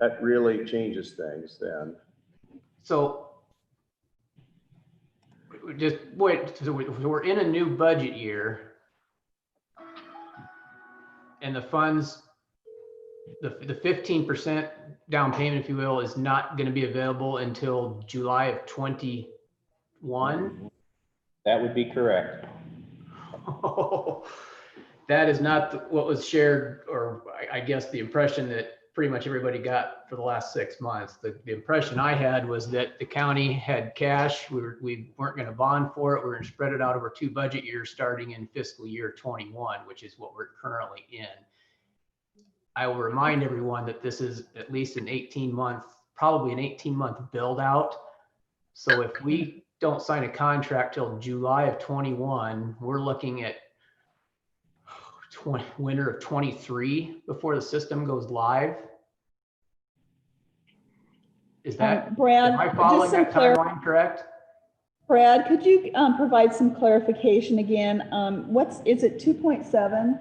Speaker 1: That really changes things then.
Speaker 11: So just wait, so we're in a new budget year and the funds, the 15% down payment, if you will, is not going to be available until July of 21.
Speaker 5: That would be correct.
Speaker 11: That is not what was shared, or I guess the impression that pretty much everybody got for the last 6 months, the impression I had was that the county had cash. We weren't going to bond for it. We're going to spread it out over 2 budget years starting in fiscal year 21, which is what we're currently in. I will remind everyone that this is at least an 18-month, probably an 18-month build out. So if we don't sign a contract till July of 21, we're looking at winter of 23 before the system goes live. Is that,
Speaker 4: Brad,
Speaker 11: am I following
Speaker 4: just some
Speaker 11: that timeline correct?
Speaker 4: Brad, could you provide some clarification again? Is it 2.7?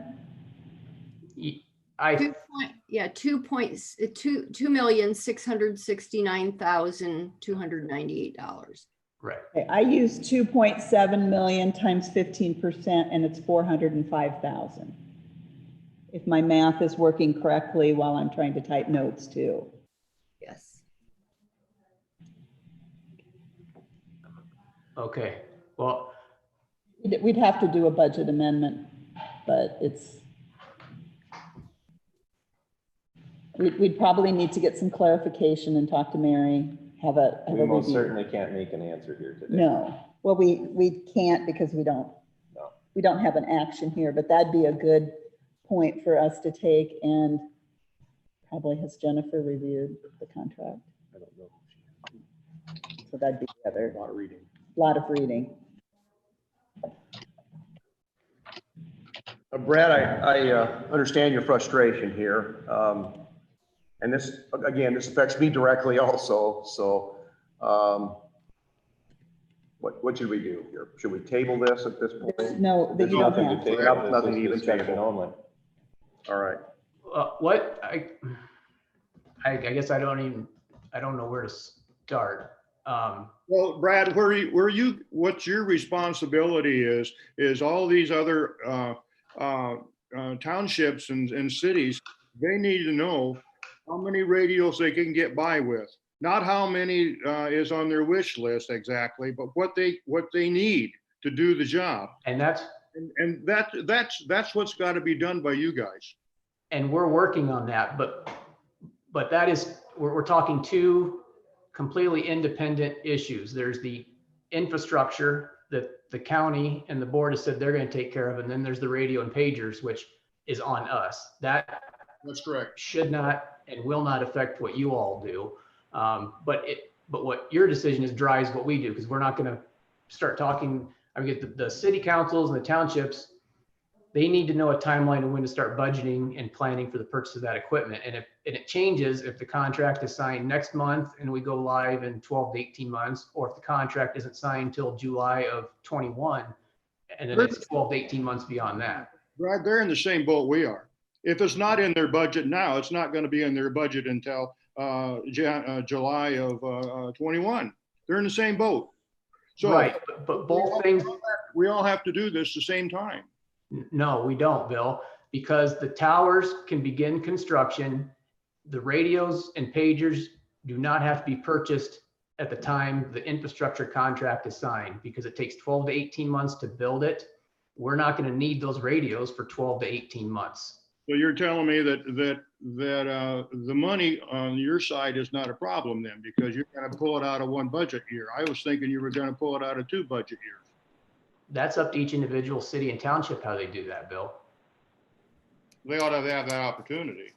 Speaker 14: $2,669,298.
Speaker 11: Right.
Speaker 4: Okay, I use 2.7 million times 15%, and it's 405,000. If my math is working correctly while I'm trying to type notes too.
Speaker 14: Yes.
Speaker 11: Okay, well,
Speaker 4: We'd have to do a budget amendment, but we'd probably need to get some clarification and talk to Mary,
Speaker 5: We most
Speaker 4: review.
Speaker 5: certainly can't make an answer here today.
Speaker 4: No, well, we can't because we don't have an action here, but that'd be a good point for us to take. And probably has Jennifer reviewed the contract?
Speaker 1: I don't know.
Speaker 4: So that'd be the other.
Speaker 1: A lot of reading.
Speaker 4: Lot of reading.
Speaker 1: Brad, I understand your frustration here. And this, again, this affects me directly also. So what should we do here? Should we table this at this point?
Speaker 4: No,
Speaker 5: There's
Speaker 4: you don't
Speaker 5: nothing
Speaker 4: have
Speaker 5: to
Speaker 4: to.
Speaker 5: table.
Speaker 1: Nothing
Speaker 5: This
Speaker 1: to
Speaker 5: is
Speaker 1: even
Speaker 5: discussion
Speaker 1: table.
Speaker 5: only.
Speaker 1: All right.
Speaker 11: I guess I don't know where to start.
Speaker 3: Well, Brad, what's your responsibility is all these other townships and cities, they need to know how many radios they can get by with. Not how many is on their wish list exactly, but what they need to do the job.
Speaker 11: And that's
Speaker 3: what's got to be done by you guys.
Speaker 11: And we're working on that, but that is, we're talking 2 completely independent issues. There's the infrastructure that the county and the board has said they're going to take care of, and then there's the radio and pagers, which is on us. That's
Speaker 3: correct.
Speaker 11: Should not and will not affect what you all do. But what your decision is drives what we do, because we're not going to start talking. I mean, the city councils and the townships, they need to know a timeline of when to start budgeting and planning for the purchase of that equipment. And it changes if the contract is signed next month and we go live in 12 to 18 months, or if the contract isn't signed till July of 21, and then it's 12 to 18 months beyond that.
Speaker 3: Right, they're in the same boat we are. If it's not in their budget now, it's not going to be in their budget until July of 21. They're in the same boat. So
Speaker 11: right, but both things.
Speaker 3: We all have to do this the same time.
Speaker 11: No, we don't, Bill, because the towers can begin construction. The radios and pagers do not have to be purchased at the time the infrastructure contract is signed, because it takes 12 to 18 months to build it. We're not going to need those radios for 12 to 18 months.
Speaker 3: So you're telling me that the money on your side is not a problem then, because you're going to pull it out of 1 budget year. I was thinking you were going to pull it out of 2 budget years.
Speaker 11: That's up to each individual city and township how they do that, Bill.
Speaker 3: They ought to have that opportunity.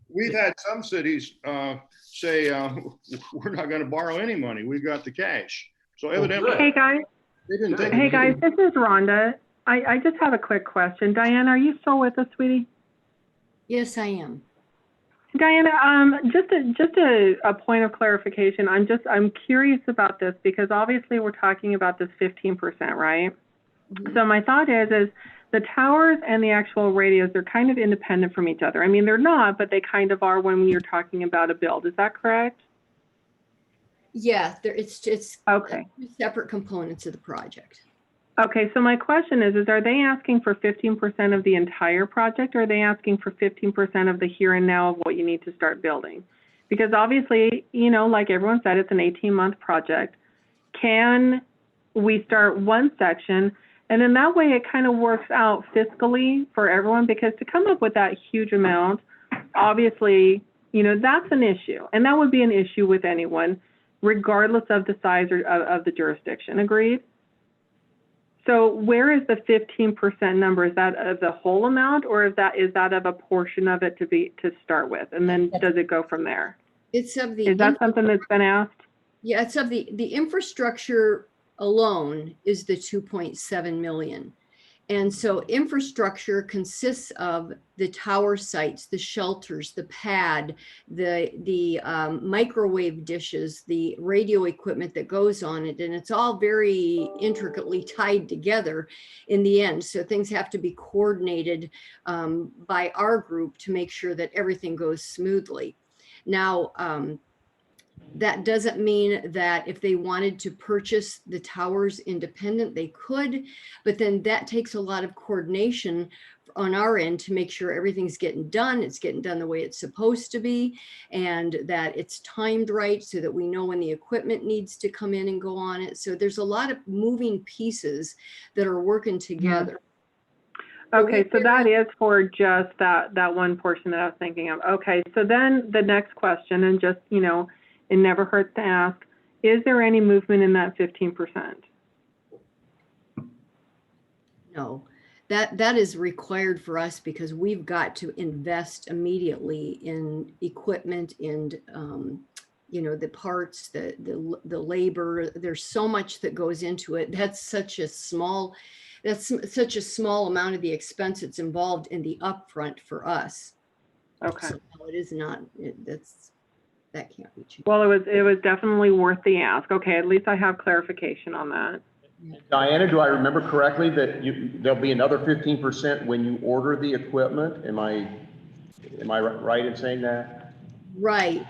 Speaker 3: We've had some cities say we're not going to borrow any money. We've got the cash. So evidently,
Speaker 12: hey guys,
Speaker 3: they didn't think.
Speaker 12: Hey guys, this is Rhonda. I just have a quick question. Diana, are you still with us, sweetie?
Speaker 14: Yes, I am.
Speaker 12: Diana, just a point of clarification. I'm curious about this, because obviously we're talking about this 15%, right? Mm-hmm. So my thought is the towers and the actual radios, they're kind of independent from each other. I mean, they're not, but they kind of are when you're talking about a build. Is that correct?
Speaker 14: Yeah, it's
Speaker 12: okay.
Speaker 14: 2 separate components of the project.
Speaker 12: Okay, so my question is are they asking for 15% of the entire project, or are they asking for 15% of the here and now of what you need to start building? Because obviously, like everyone said, it's an 18-month project. Can we start one section And then that way it kind of works out fiscally for everyone, because to come up with that huge amount, obviously, you know, that's an issue. And that would be an issue with anyone, regardless of the size of the jurisdiction. Agreed? So where is the 15% number? Is that of the whole amount, or is that of a portion of it to start with? And then does it go from there?
Speaker 14: It's of the.
Speaker 12: Is that something that's been asked?
Speaker 14: Yeah, it's of the infrastructure alone is the 2.7 million. And so infrastructure consists of the tower sites, the shelters, the pad, the microwave dishes, the radio equipment that goes on it. And it's all very intricately tied together in the end. So things have to be coordinated by our group to make sure that everything goes smoothly. Now, that doesn't mean that if they wanted to purchase the towers independent, they could, but then that takes a lot of coordination on our end to make sure everything's getting done. It's getting done the way it's supposed to be, and that it's timed right so that we know when the equipment needs to come in and go on it. So there's a lot of moving pieces that are working together.
Speaker 12: Okay, so that is for just that one portion that I was thinking of. Okay, so then the next question, and just, you know, it never hurts to ask, is there any movement in that 15%?
Speaker 14: No, that is required for us because we've got to invest immediately in equipment and, you know, the parts, the labor. There's so much that goes into it. That's such a small amount of the expense that's involved in the upfront for us.
Speaker 12: Okay.
Speaker 14: So no, it is not. That can't be changed.
Speaker 12: Well, it was definitely worth the ask. Okay, at least I have clarification on that.
Speaker 1: Diana, do I remember correctly that there'll be another 15% when you order the equipment? Am I right in saying that?
Speaker 14: Right.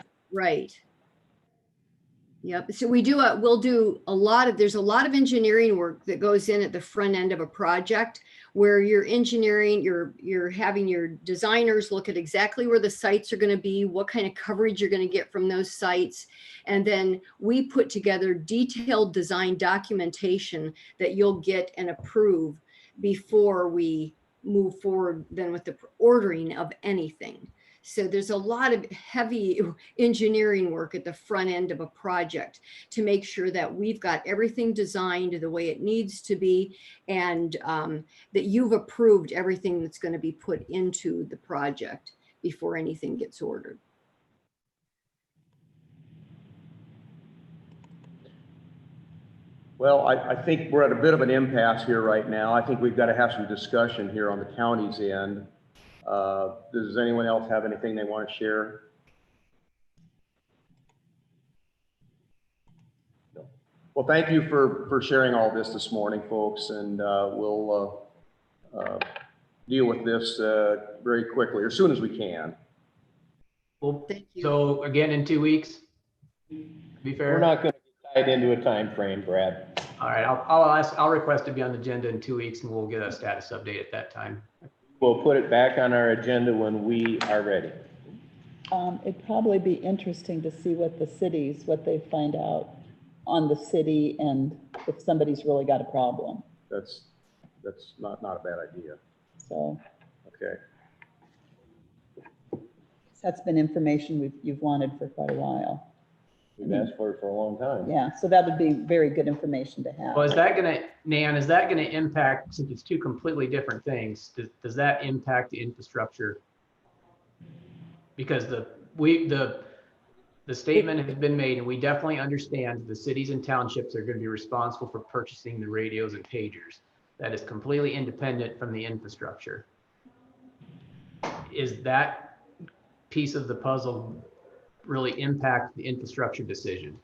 Speaker 14: Yep. So we'll do a lot of, there's a lot of engineering work that goes in at the front end of a project where you're engineering, you're having your designers look at exactly where the sites are going to be, what kind of coverage you're going to get from those sites. And then we put together detailed design documentation that you'll get and approve before we move forward then with the ordering of anything. So there's a lot of heavy engineering work at the front end of a project to make sure that we've got everything designed the way it needs to be, and that you've approved everything that's going to be put into the project before anything gets ordered.
Speaker 1: Well, I think we're at a bit of an impasse here right now. I think we've got to have some discussion here on the county's end. Does anyone else have anything they want to share? No. Well, thank you for sharing all this morning, folks, and we'll deal with this very quickly, as soon as we can.
Speaker 11: Well,
Speaker 14: thank you.
Speaker 11: So again, in 2 weeks, to be fair.
Speaker 5: We're not going to get tied into a time frame, Brad.
Speaker 11: All right, I'll request to be on the agenda in 2 weeks, and we'll get a status update at that time.
Speaker 5: We'll put it back on our agenda when we are ready.
Speaker 4: It'd probably be interesting to see what they find out on the city, and if somebody's really got a problem.
Speaker 1: That's not a bad idea.
Speaker 4: So.
Speaker 1: Okay.
Speaker 4: That's been information you've wanted for quite a while.
Speaker 5: We've asked for it for a long time.
Speaker 4: Yeah, so that would be very good information to have.
Speaker 11: Well, is that gonna, Nan, is that gonna impact, since it's two completely different things, does that impact the infrastructure? Because the statement has been made, and we definitely understand the cities and townships are gonna be responsible for purchasing the radios and pagers. That is completely independent from the infrastructure. Is that piece of the puzzle really impact the infrastructure decision?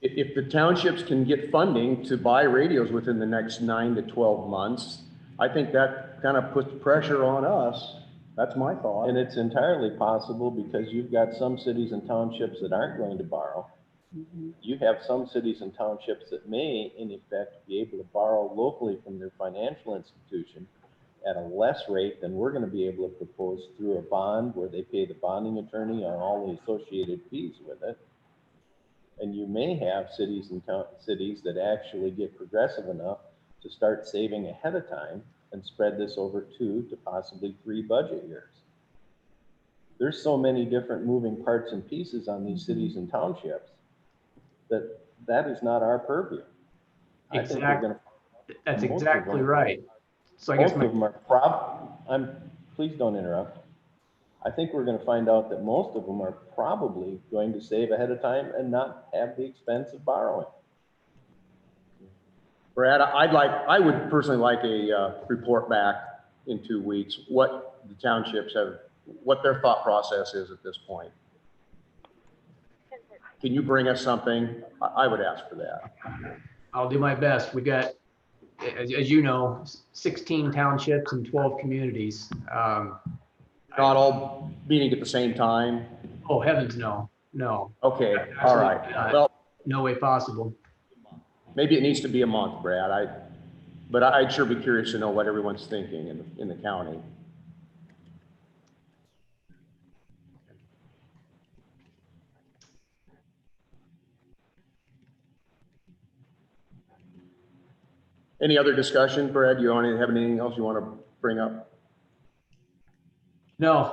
Speaker 1: If the townships can get funding to buy radios within the next 9 to 12 months, I think that kind of puts pressure on us. That's my thought.
Speaker 5: And it's entirely possible because you've got some cities and townships that aren't going to borrow.
Speaker 4: Mm-hmm.
Speaker 5: You have some cities and townships that may, in effect, be able to borrow locally from their financial institution at a less rate than we're going to be able to propose through a bond where they pay the bonding attorney on all the associated fees with it. And you may have cities and cities that actually get progressive enough to start saving ahead of time and spread this over 2 to possibly 3 budget years. There's so many different moving parts and pieces on these cities and townships that is not our purview. I think we're gonna.
Speaker 11: That's
Speaker 5: most of
Speaker 11: exactly
Speaker 5: them-
Speaker 11: right. So I guess
Speaker 5: Most of them are please don't interrupt. I think we're gonna find out that most of them are probably going to save ahead of time and not have the expense of borrowing.
Speaker 1: Brad, I would personally like a report back in 2 weeks, what the townships have, what their thought process is at this point. Can you bring us something? I would ask for that.
Speaker 11: I'll do my best. We got, as you know, 16 townships and 12 communities.
Speaker 1: Not all meeting at the same time?
Speaker 11: Oh, heavens, no, no.
Speaker 1: Okay, all
Speaker 11: Absolutely
Speaker 1: right.
Speaker 11: not.
Speaker 1: Well,
Speaker 11: No way possible.
Speaker 1: maybe it needs to be a month, Brad. But I'd sure be curious to know what everyone's thinking in the county. Any other discussion, Brad? You have anything else you want to bring up?
Speaker 11: No,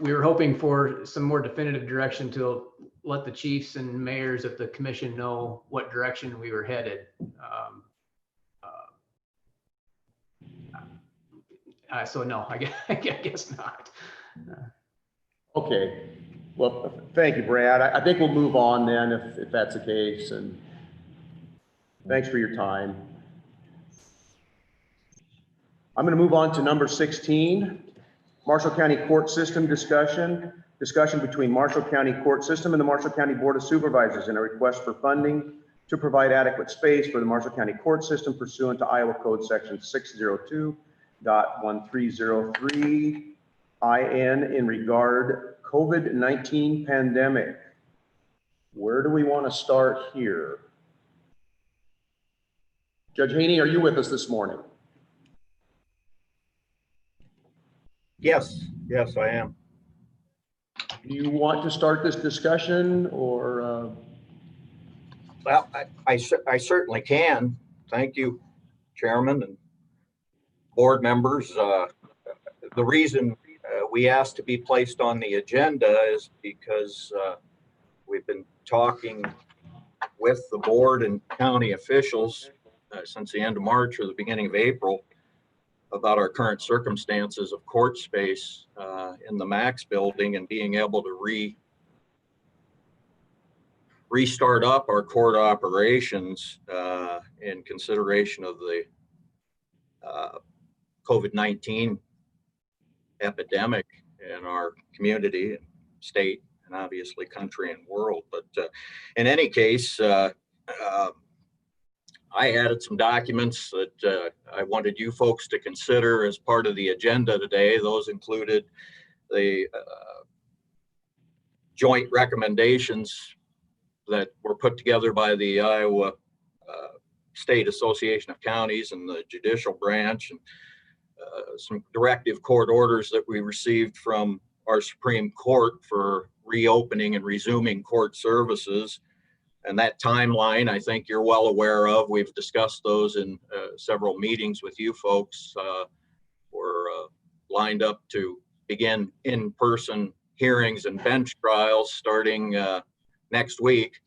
Speaker 11: we were hoping for some more definitive direction to let the chiefs and mayors at the commission know what direction we were headed. So no, I guess not.
Speaker 1: Okay. Well, thank you, Brad. I think we'll move on then if that's the case. And thanks for your time. I'm going to move on to number 16, Marshall County Court System discussion between Marshall County Court System and the Marshall County Board of Supervisors and a request for funding to provide adequate space for the Marshall County Court System pursuant to Iowa Code Section 602.1303 IN in regard COVID-19 pandemic. Where do we want to start here? Judge Haney, are you with us this morning?
Speaker 16: Yes, I am.
Speaker 1: Do you want to start this discussion or?
Speaker 16: Well, I certainly can. Thank you, Chairman and board members. The reason we asked to be placed on the agenda is because we've been talking with the board and county officials since the end of March or the beginning of April about our current circumstances of court space in the Max building and being able to restart up our court operations in consideration of the COVID-19 epidemic in our community, state, and obviously country and world. But in any case, I added some documents that I wanted you folks to consider as part of the agenda today. Those included the joint recommendations that were put together by the Iowa State Association of Counties and the judicial branch, and some directive court orders that we received from our Supreme Court for reopening and resuming court services. And that timeline, I think you're well aware of. We've discussed those in several meetings with you folks. We're lined up to begin in-person hearings and bench trials starting next week.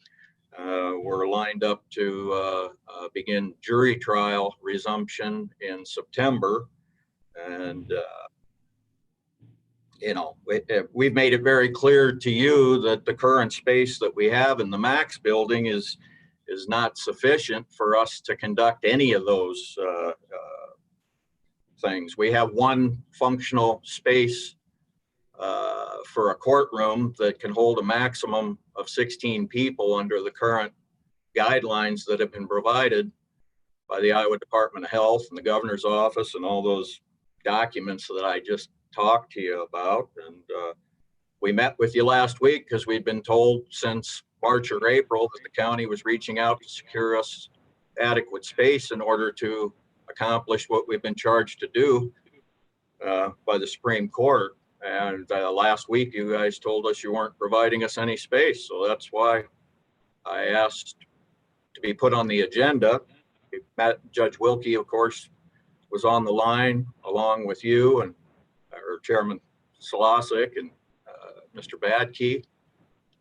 Speaker 16: We're lined up to begin jury trial resumption in September. And we've made it very clear to you that the current space that we have in the Max building is not sufficient for us to conduct any of those things. We have one functional space for a courtroom that can hold a maximum of 16 people under the current guidelines that have been provided by the Iowa Department of Health and the governor's office and all those documents that I just talked to you about. And we met with you last week because we'd been told since March or April that the county was reaching out to secure us adequate space in order to accomplish what we've been charged to do by the Supreme Court. And last week you guys told us you weren't providing us any space. So that's why I asked to be put on the agenda. Judge Wilkie, of course, was on the line along with you and or Chairman Salasik and Mr. Badkey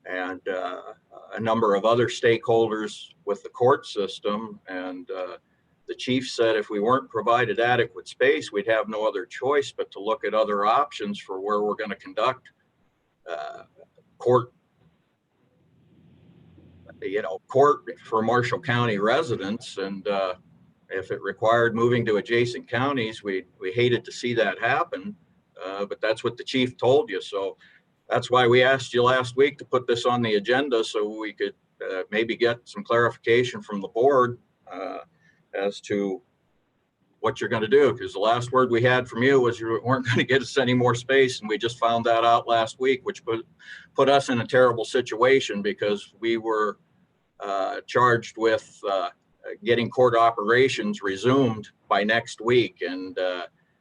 Speaker 16: and a number of other stakeholders with the court system. And the chief said if we weren't provided adequate space, we'd have no other choice but to look at other options for where we're going to conduct court for Marshall County residents. And if it required moving to adjacent counties, we hated to see that happen. But that's what the chief told you. So that's why we asked you last week to put this on the agenda so we could maybe get some clarification from the board as to what you're going to do. Because the last word we had from you was you weren't going to get us any more space. And we just found that out last week, which put us in a terrible situation because we were charged with getting court operations resumed by next week. And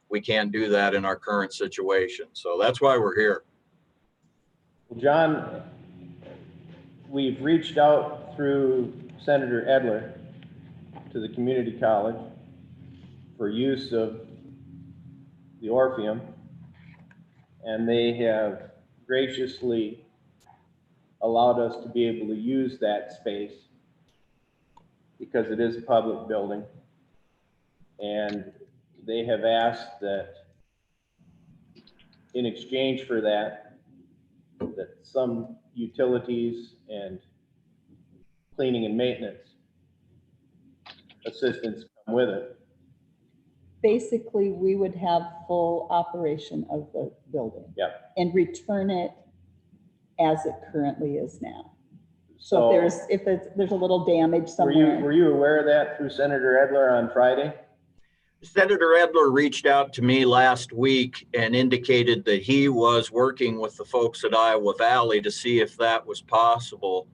Speaker 16: we can't do that in our current situation. So that's why we're here.
Speaker 5: Well, John, we've reached out through Senator Edler to the community college for use of the Orpheum, and they have graciously allowed us to be able to use that space because it is a public building. And they have asked that in exchange for that some utilities and cleaning and maintenance assistance come with it.
Speaker 4: Basically, we would have full operation of the building.
Speaker 5: Yep.
Speaker 4: And return it as it currently is now. So if there's a little damage somewhere.
Speaker 5: Were you aware of that through Senator Edler on Friday?
Speaker 16: Senator Edler reached out to me last week and indicated that he was working with the folks at Iowa Valley to see if that was possible,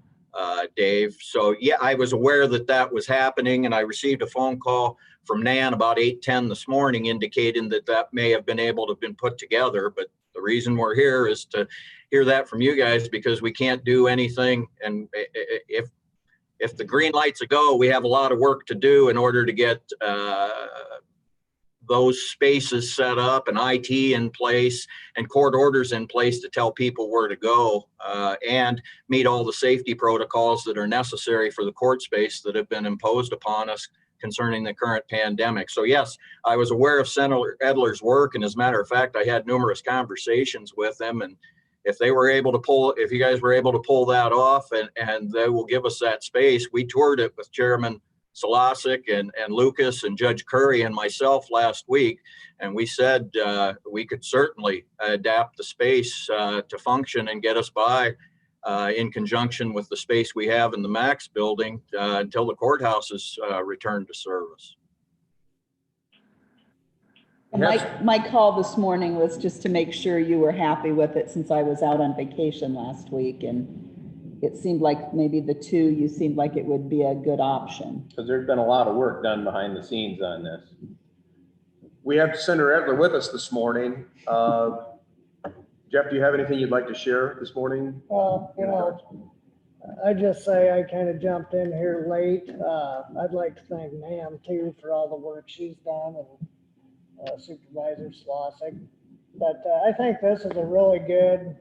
Speaker 16: Dave. So yeah, I was aware that that was happening, and I received a phone call from Nan about 8:10 this morning indicating that that may have been able to have been put together. But the reason we're here is to hear that from you guys, because we can't do anything. And if the green light's a go, we have a lot of work to do in order to get those spaces set up and IT in place and court orders in place to tell people where to go and meet all the safety protocols that are necessary for the court space that have been imposed upon us concerning the current pandemic. So yes, I was aware of Senator Edler's work, and as a matter of fact, I had numerous conversations with them, and if you guys were able to pull that off and they will give us that space. We toured it with Chairman Salasik and Lucas and Judge Curry and myself last week, and we said we could certainly adapt the space to function and get us by in conjunction with the space we have in the Max building until the courthouse is returned to service.
Speaker 4: My call this morning was just to make sure you were happy with it, since I was out on vacation last week, and it seemed like maybe you seemed like it would be a good option.
Speaker 5: Because there's been a lot of work done behind the scenes on this.
Speaker 1: We have Senator Edler with us this morning. Jeff, do you have anything you'd like to share this morning?
Speaker 17: I just say I kind of jumped in here late. I'd like to thank Nam too for all the work she's done, and Supervisor Slosik. But I think this is a really good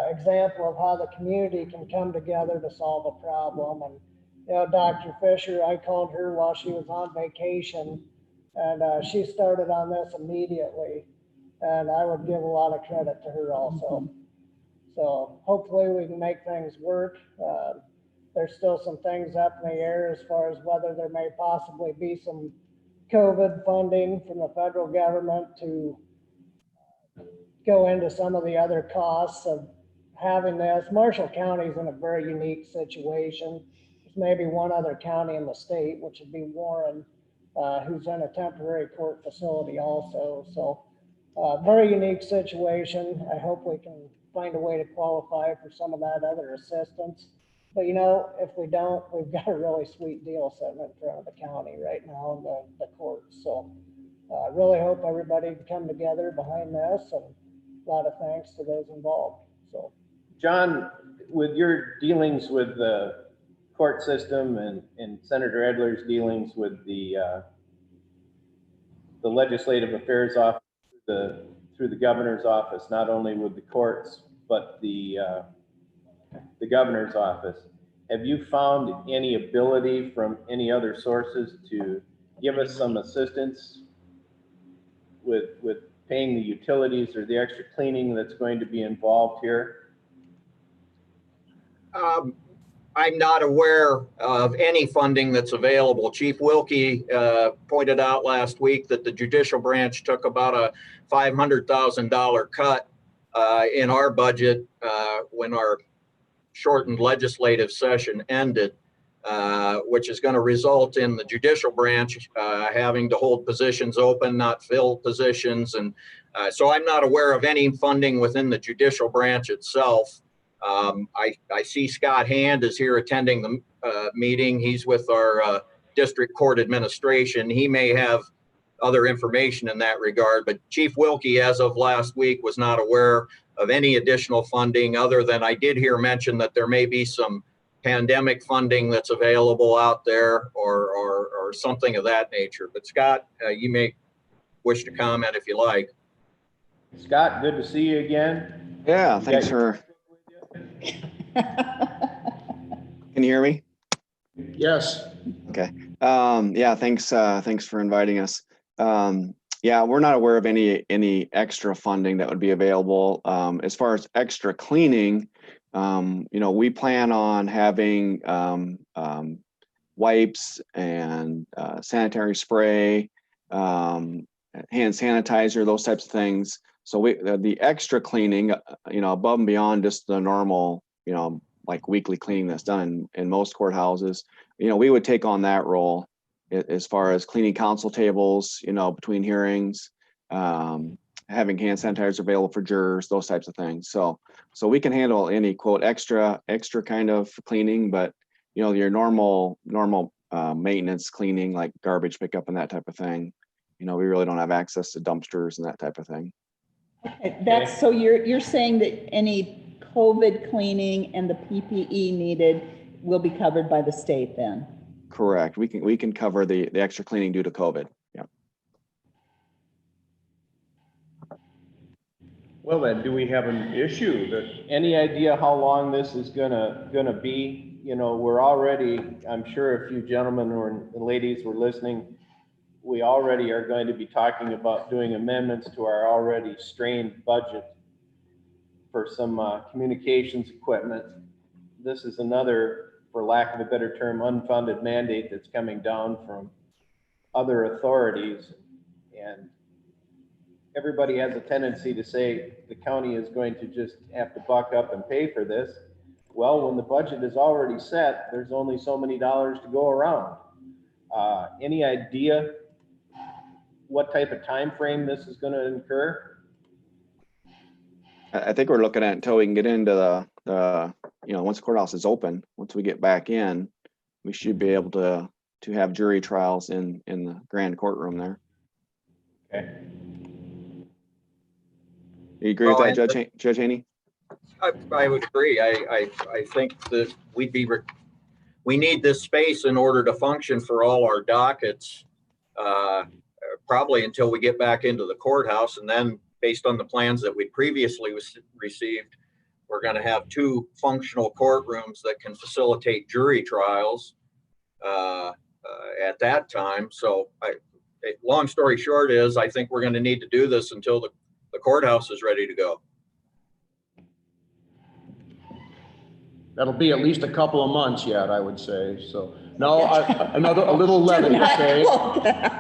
Speaker 17: example of how the community can come together to solve a problem. And Dr. Fisher, I called her while she was on vacation, and she started on this immediately, and I would give a lot of credit to her also. So hopefully we can make things work. There's still some things up in the air as far as whether there may possibly be some COVID funding from the federal government to go into some of the other costs of having this. Marshall County is in a very unique situation. There's maybe one other county in the state, which would be Warren, who's in a temporary court facility also. So very unique situation. I hope we can find a way to qualify for some of that other assistance. But if we don't, we've got a really sweet deal sitting in front of the county right now in the courts. So I really hope everybody can come together behind this, and a lot of thanks to those involved. So,
Speaker 5: John, with your dealings with the court system and Senator Edler's dealings with the legislative affairs office, through the governor's office, not only with the courts, but the governor's office. Have you found any ability from any other sources to give us some assistance with paying the utilities or the extra cleaning that's going to be involved here?
Speaker 16: I'm not aware of any funding that's available. Chief Wilkie pointed out last week that the judicial branch took about a $500,000 cut in our budget when our shortened legislative session ended, which is going to result in the judicial branch having to hold positions open, not fill positions. And so I'm not aware of any funding within the judicial branch itself. I see Scott Hand is here attending the meeting. He's with our district court administration. He may have other information in that regard, but Chief Wilkie, as of last week, was not aware of any additional funding other than I did hear mention that there may be some pandemic funding that's available out there or something of that nature. But Scott, you may wish to comment if you like.
Speaker 5: Scott, good to see you again.
Speaker 18: Yeah, thanks for. Can you hear me?
Speaker 1: Yes.
Speaker 18: Okay. Yeah, thanks for inviting us. Yeah, we're not aware of any extra funding that would be available. As far as extra cleaning, we plan on having wipes and sanitary spray, hand sanitizer, those types of things. So the extra cleaning, above and beyond just the normal, like weekly cleaning that's done in most courthouses, we would take on that role as far as cleaning council tables, between hearings, having hand sanitizer available for jurors, those types of things. So we can handle any quote extra kind of cleaning, but your normal maintenance cleaning like garbage pickup and that type of thing, we really don't have access to dumpsters and that type of thing.
Speaker 4: Okay, so you're saying that any COVID cleaning and the PPE needed will be covered by the state then?
Speaker 18: Correct. We can cover the extra cleaning due to COVID. Yeah.
Speaker 5: Well then, do we have an issue? Any idea how long this is gonna be? We're already, I'm sure if you gentlemen or ladies were listening, we already are going to be talking about doing amendments to our already strained budget for some communications equipment. This is another, for lack of a better term, unfunded mandate that's coming down from other authorities. And everybody has a tendency to say the county is going to just have to buck up and pay for this. Well, when the budget is already set, there's only so many dollars to go around. Any idea what type of time frame this is going to incur?
Speaker 18: I think we're looking at until we can get into the once the courthouse is open, once we get back in, we should be able to have jury trials in the grand courtroom there.
Speaker 5: Okay.
Speaker 18: You agree with that, Judge Haney?
Speaker 16: I would agree. I think that we need this space in order to function for all our dockets, probably until we get back into the courthouse. And then based on the plans that we previously received, we're going to have 2 functional courtrooms that can facilitate jury trials at that time. So long story short is I think we're going to need to do this until the courthouse is ready to go.
Speaker 1: That'll be at least a couple of months yet, I would say. So no, a little levity, okay?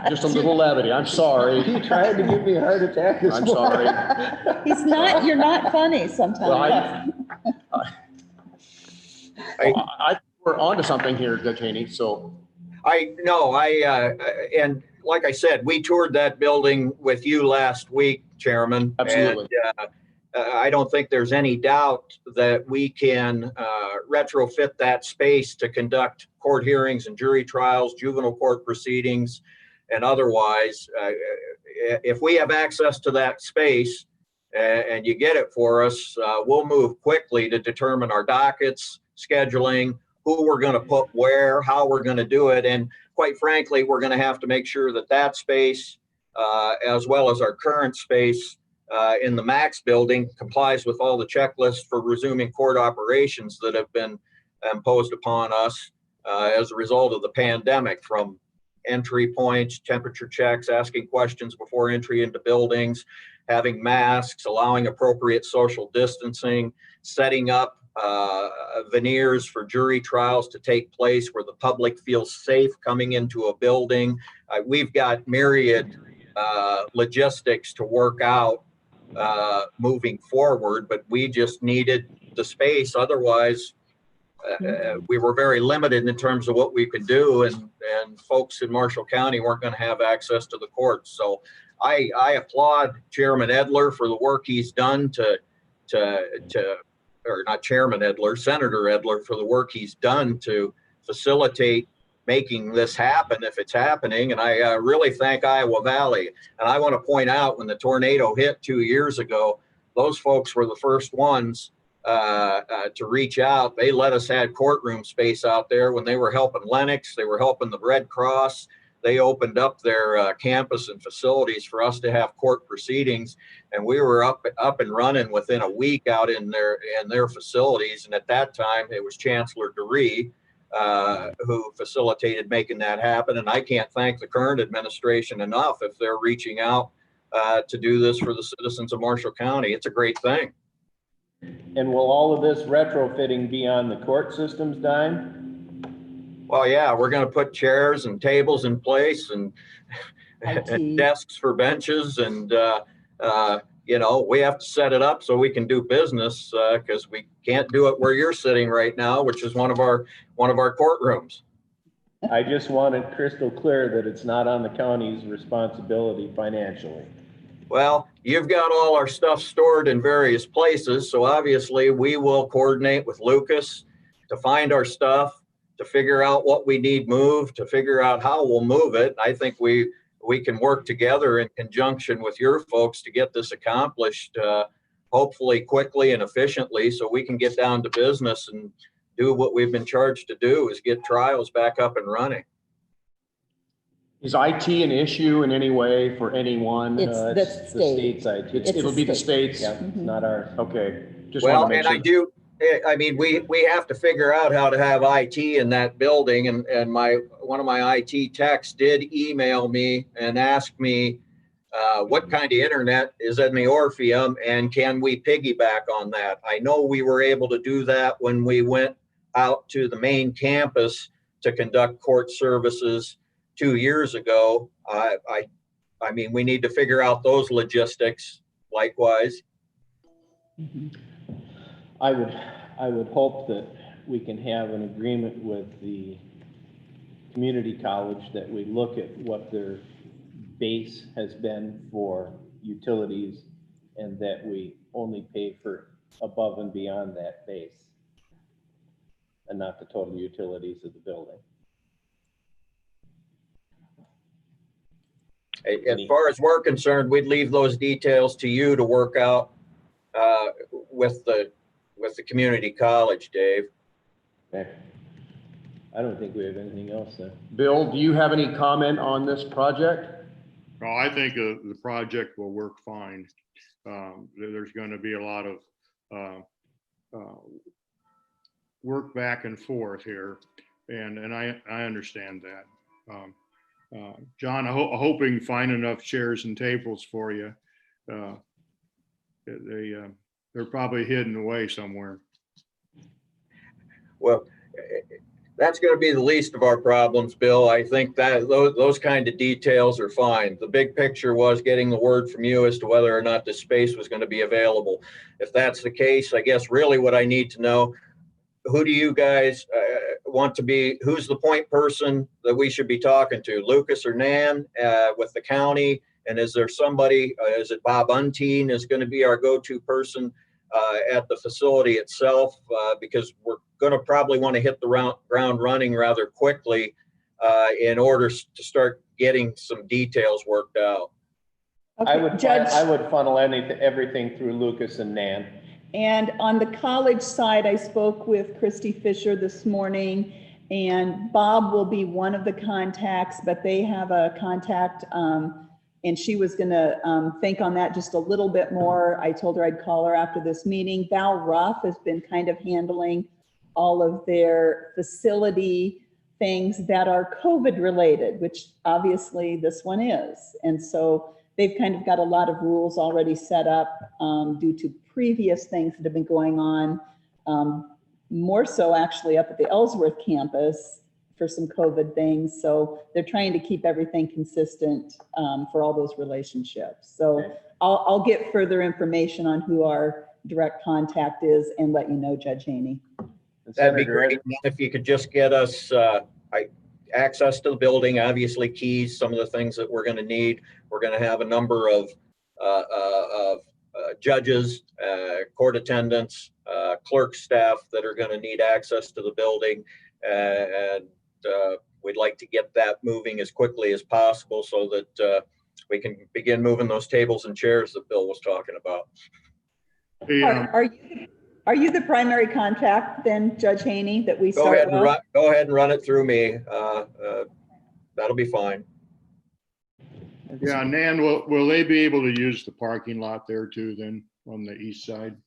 Speaker 1: Just a little levity. I'm sorry.
Speaker 5: You tried to give me a heart attack this
Speaker 1: I'm
Speaker 5: morning.
Speaker 1: sorry.
Speaker 4: You're not funny sometimes.
Speaker 1: We're onto something here, Judge Haney. So
Speaker 16: and like I said, we toured that building with you last week, Chairman.
Speaker 1: Absolutely.
Speaker 16: And, I don't think there's any doubt that we can retrofit that space to conduct court hearings and jury trials, juvenile court proceedings, and otherwise. If we have access to that space and you get it for us, we'll move quickly to determine our dockets, scheduling, who we're going to put where, how we're going to do it. And quite frankly, we're going to have to make sure that that space, as well as our current space in the Max building, complies with all the checklists for resuming court operations that have been imposed upon us as a result of the pandemic, from entry points, temperature checks, asking questions before entry into buildings, having masks, allowing appropriate social distancing, setting up veneers for jury trials to take place where the public feels safe coming into a building. We've got myriad logistics to work out moving forward, but we just needed the space. Otherwise, we were very limited in terms of what we could do, and folks in Marshall County weren't going to have access to the courts. So I applaud Chairman Edler for the work he's done or not Chairman Edler, Senator Edler, for the work he's done to facilitate making this happen if it's happening. And I really thank Iowa Valley. And I want to point out, when the tornado hit 2 years ago, those folks were the first ones to reach out. They let us have courtroom space out there when they were helping Lennox. They were helping the Red Cross. They opened up their campus and facilities for us to have court proceedings, and we were up and running within a week out in their facilities. And at that time, it was Chancellor DeRee who facilitated making that happen. And I can't thank the current administration enough if they're reaching out to do this for the citizens of Marshall County. It's a great thing.
Speaker 5: And will all of this retrofitting be on the court system's dime?
Speaker 16: Well, yeah, we're going to put chairs and tables in place and desks for benches. And, you know, we have to set it up so we can do business because we can't do it where you're sitting right now, which is one of our courtrooms.
Speaker 5: I just want it crystal clear that it's not on the county's responsibility financially.
Speaker 16: Well, you've got all our stuff stored in various places. So obviously we will coordinate with Lucas to find our stuff, to figure out what we need moved, to figure out how we'll move it. I think we can work together in conjunction with your folks to get this accomplished, hopefully quickly and efficiently, so we can get down to business and do what we've been charged to do, is get trials back up and running.
Speaker 1: Is IT an issue in any way for anyone?
Speaker 4: It's the
Speaker 1: state's IT. It'll be the state's.
Speaker 5: Yeah, not ours.
Speaker 1: Okay. Just
Speaker 16: Well,
Speaker 1: want to make
Speaker 16: and
Speaker 1: sure.
Speaker 16: I mean, we have to figure out how to have IT in that building. And one of my IT techs did email me and ask me what kind of internet is in the Orpheum and can we piggyback on that? I know we were able to do that when we went out to the main campus to conduct court services 2 years ago. I mean, we need to figure out those logistics likewise.
Speaker 5: I would hope that we can have an agreement with the community college that we look at what their base has been for utilities and that we only pay for above and beyond that base and not the total utilities of the building.
Speaker 16: As far as we're concerned, we'd leave those details to you to work out with the community college, Dave.
Speaker 5: Okay. I don't think we have anything else then.
Speaker 1: Bill, do you have any comment on this project?
Speaker 3: No, I think the project will work fine. There's going to be a lot of work back and forth here, and I understand that. John, I'm hoping find enough chairs and tables for you. They're probably hidden away somewhere.
Speaker 16: Well, that's going to be the least of our problems, Bill. I think that those kind of details are fine. The big picture was getting the word from you as to whether or not this space was going to be available. If that's the case, I guess really what I need to know, who do you guys want to be, who's the point person that we should be talking to, Lucas or Nan with the county? And is there somebody, is it Bob Unteen is going to be our go-to person at the facility itself? Because we're going to probably want to hit the ground running rather quickly in order to start getting some details worked out.
Speaker 4: Okay,
Speaker 5: I would funnel everything through Lucas and Nan.
Speaker 4: And on the college side, I spoke with Christy Fisher this morning, and Bob will be one of the contacts, but they have a contact, and she was gonna think on that just a little bit more. I told her I'd call her after this meeting. Val Ruff has been kind of handling all of their facility things that are COVID related, which obviously this one is. And so they've kind of got a lot of rules already set up due to previous things that have been going on, more so actually up at the Ellsworth campus for some COVID things. So they're trying to keep everything consistent for all those relationships. So
Speaker 1: Okay.
Speaker 4: I'll get further information on who our direct contact is and let you know, Judge Haney.
Speaker 16: That'd be great if you could just get us access to the building, obviously keys, some of the things that we're going to need. We're going to have a number of judges, court attendants, clerk staff that are going to need access to the building. And we'd like to get that moving as quickly as possible so that we can begin moving those tables and chairs that Bill was talking about.
Speaker 4: Are you the primary contact then, Judge Haney, that we
Speaker 16: Go
Speaker 4: start
Speaker 16: ahead and
Speaker 4: with?
Speaker 16: go ahead and run it through me. That'll be fine.
Speaker 3: Yeah, Nan, will they be able to use the parking lot there too then on the east side?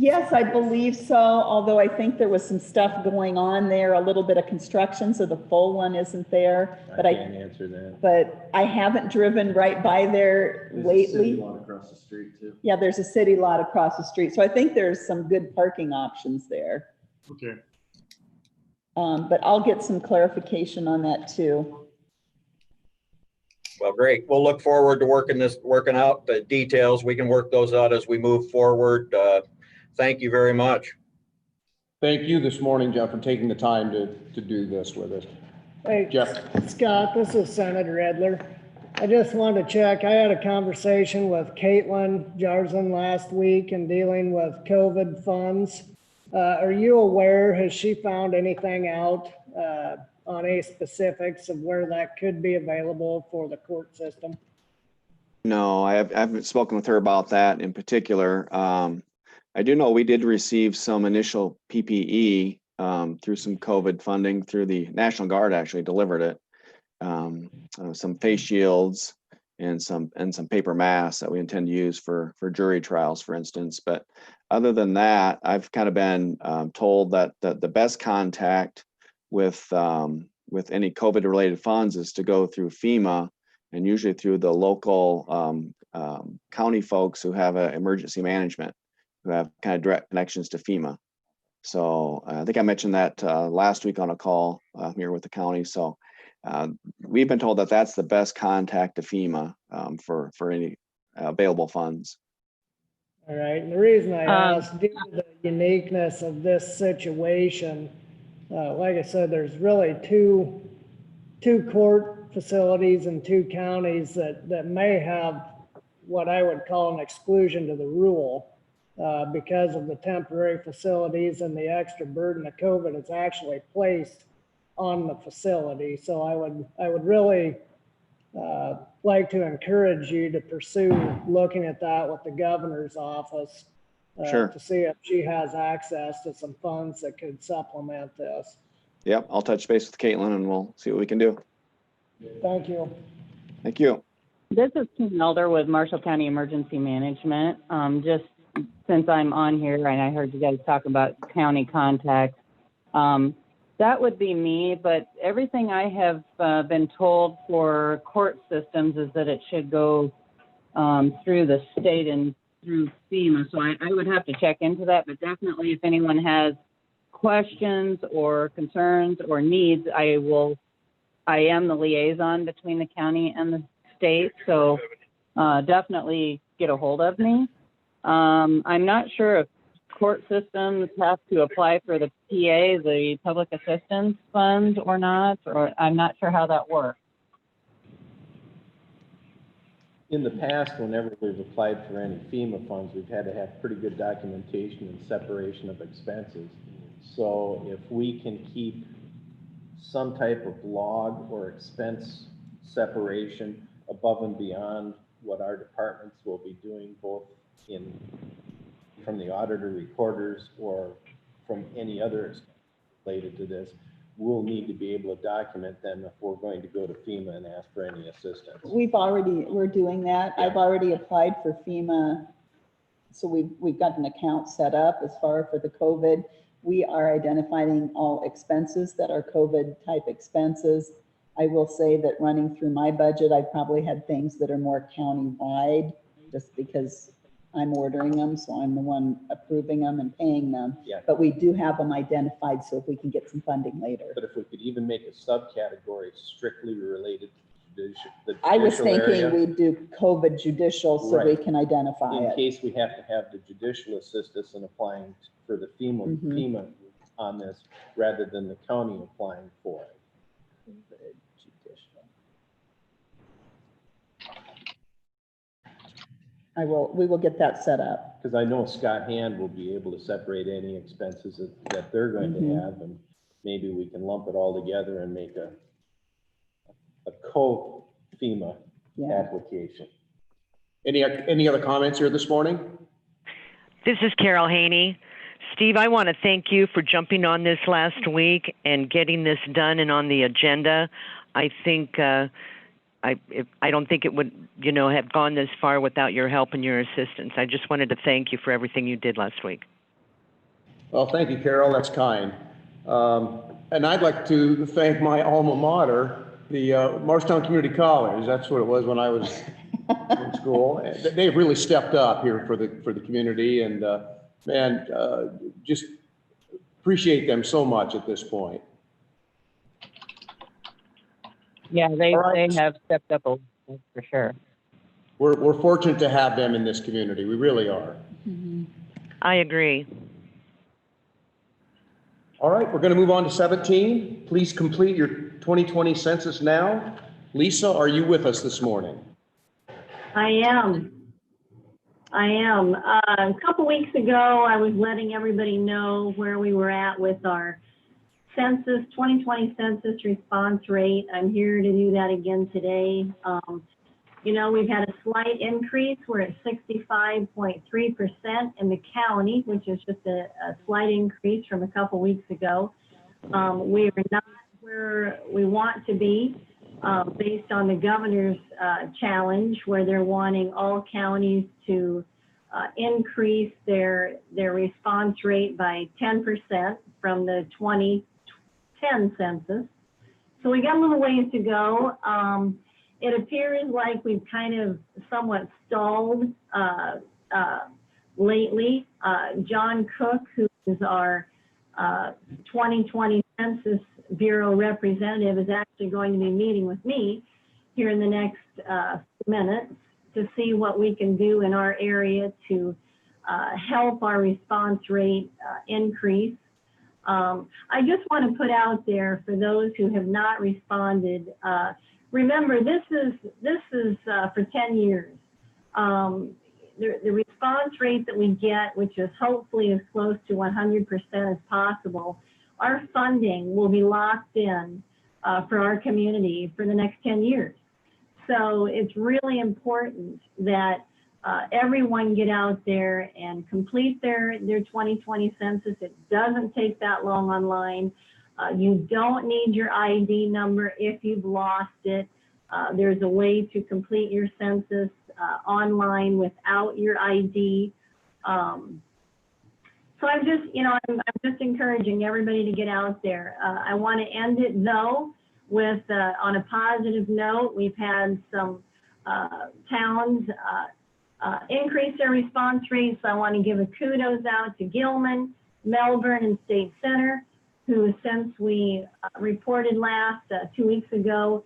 Speaker 4: Yes, I believe so, although I think there was some stuff going on there, a little bit of construction, so the full one isn't there. But
Speaker 5: I can't answer that.
Speaker 4: But I haven't driven right by there lately.
Speaker 5: There's a city lot across the street too.
Speaker 4: Yeah, there's a city lot across the street, so I think there's some good parking options there.
Speaker 3: Okay.
Speaker 4: But I'll get some clarification on that too.
Speaker 16: Well, great. We'll look forward to working out the details. We can work those out as we move forward. Thank you very much.
Speaker 1: Thank you this morning, Jeff, for taking the time to do this with us.
Speaker 17: Hey,
Speaker 1: Jeff.
Speaker 17: Scott, this is Senator Redler. I just wanted to check. I had a conversation with Caitlin Jarzen last week in dealing with COVID funds. Are you aware, has she found anything out on any specifics of where that could be available for the court system?
Speaker 18: No, I haven't spoken with her about that in particular. I do know we did receive some initial PPE through some COVID funding through the National Guard, actually delivered it. Some face shields and some paper masks that we intend to use for jury trials, for instance. But other than that, I've kind of been told that the best contact with any COVID related funds is to go through FEMA and usually through the local county folks who have emergency management, who have kind of direct connections to FEMA. So I think I mentioned that last week on a call here with the county. So we've been told that that's the best contact to FEMA for any available funds.
Speaker 17: All right, and the reason I asked, due to the uniqueness of this situation, like I said, there's really two court facilities in two counties that may have what I would call an exclusion to the rule because of the temporary facilities and the extra burden of COVID is actually placed on the facility. So I would really like to encourage you to pursue looking at that with the governor's office
Speaker 18: Sure.
Speaker 17: to see if she has access to some funds that could supplement this.
Speaker 18: Yep, I'll touch base with Caitlin and we'll see what we can do.
Speaker 17: Thank you.
Speaker 18: Thank you.
Speaker 19: This is Kim Elder with Marshall County Emergency Management. Just since I'm on here and I heard you guys talk about county contacts, that would be me, but everything I have been told for court systems is that it should go through the state and through FEMA. So I would have to check into that, but definitely if anyone has questions or concerns or needs, I am the liaison between the county and the state. So definitely get a hold of me. I'm not sure if court systems have to apply for the PA, the Public Assistance Fund or not, or I'm not sure how that works.
Speaker 5: In the past, whenever we've applied for any FEMA funds, we've had to have pretty good documentation and separation of expenses. So if we can keep some type of log or expense separation above and beyond what our departments will be doing, both in from the auditor, recorders, or from any other related to this, we'll need to be able to document them if we're going to go to FEMA and ask for any assistance.
Speaker 4: We're doing that. I've already applied for FEMA. So we've got an account set up as far for the COVID. We are identifying all expenses that are COVID type expenses. I will say that running through my budget, I probably had things that are more county-wide just because I'm ordering them, so I'm the one approving them and paying them.
Speaker 5: Yeah.
Speaker 4: But we do have them identified, so if we can get some funding later.
Speaker 5: But if we could even make a subcategory strictly related to the
Speaker 4: I was
Speaker 5: judicial
Speaker 4: thinking
Speaker 5: area,
Speaker 4: we'd do COVID judicial so we
Speaker 5: Right.
Speaker 4: can identify
Speaker 5: in
Speaker 4: it.
Speaker 5: case we have to have the judicial assist us in applying for the FEMA on this, rather than the county applying for it.
Speaker 4: We will get that set up.
Speaker 5: Because I know Scott Hand will be able to separate any expenses that they're going to have, and maybe we can lump it all together and make a co-FEMA application.
Speaker 1: Any other comments here this morning?
Speaker 2: This is Carol Haney. Steve, I want to thank you for jumping on this last week and getting this done and on the agenda. I think I don't think it would, have gone this far without your help and your assistance. I just wanted to thank you for everything you did last week.
Speaker 1: Well, thank you, Carol. That's kind. And I'd like to thank my alma mater, the Marshtown Community College. That's what it was when I was in school. They've really stepped up here for the community, and just appreciate them so much at this point.
Speaker 19: Yeah, they have stepped up a lot, for sure.
Speaker 1: We're fortunate to have them in this community. We really are.
Speaker 2: I agree.
Speaker 1: All right, we're going to move on to 17. Please complete your 2020 census now. Lisa, are you with us this morning?
Speaker 20: I am. A couple weeks ago, I was letting everybody know where we were at with our census, 2020 census response rate. I'm here to do that again today. We've had a slight increase. We're at 65.3% in the county, which is just a slight increase from a couple weeks ago. We are not where we want to be based on the governor's challenge, where they're wanting all counties to increase their response rate by 10% from the 2010 census. So we got a little ways to go. It appears like we've kind of somewhat stalled lately. John Cook, who is our 2020 Census Bureau representative, is actually going to be meeting with me here in the next few minutes to see what we can do in our area to help our response rate increase. I just want to put out there for those who have not responded, remember, this is for 10 years. The response rate that we get, which is hopefully as close to 100% as possible, our funding will be locked in for our community for the next 10 years. So it's really important that everyone get out there and complete their 2020 census. It doesn't take that long online. You don't need your ID number if you've lost it. There's a way to complete your census online without your ID. So I'm just encouraging everybody to get out there. I want to end it though with on a positive note. We've had some towns increase their response rates. So I want to give a kudos out to Gilman, Melbourne, and State Center, who since we reported last 2 weeks ago,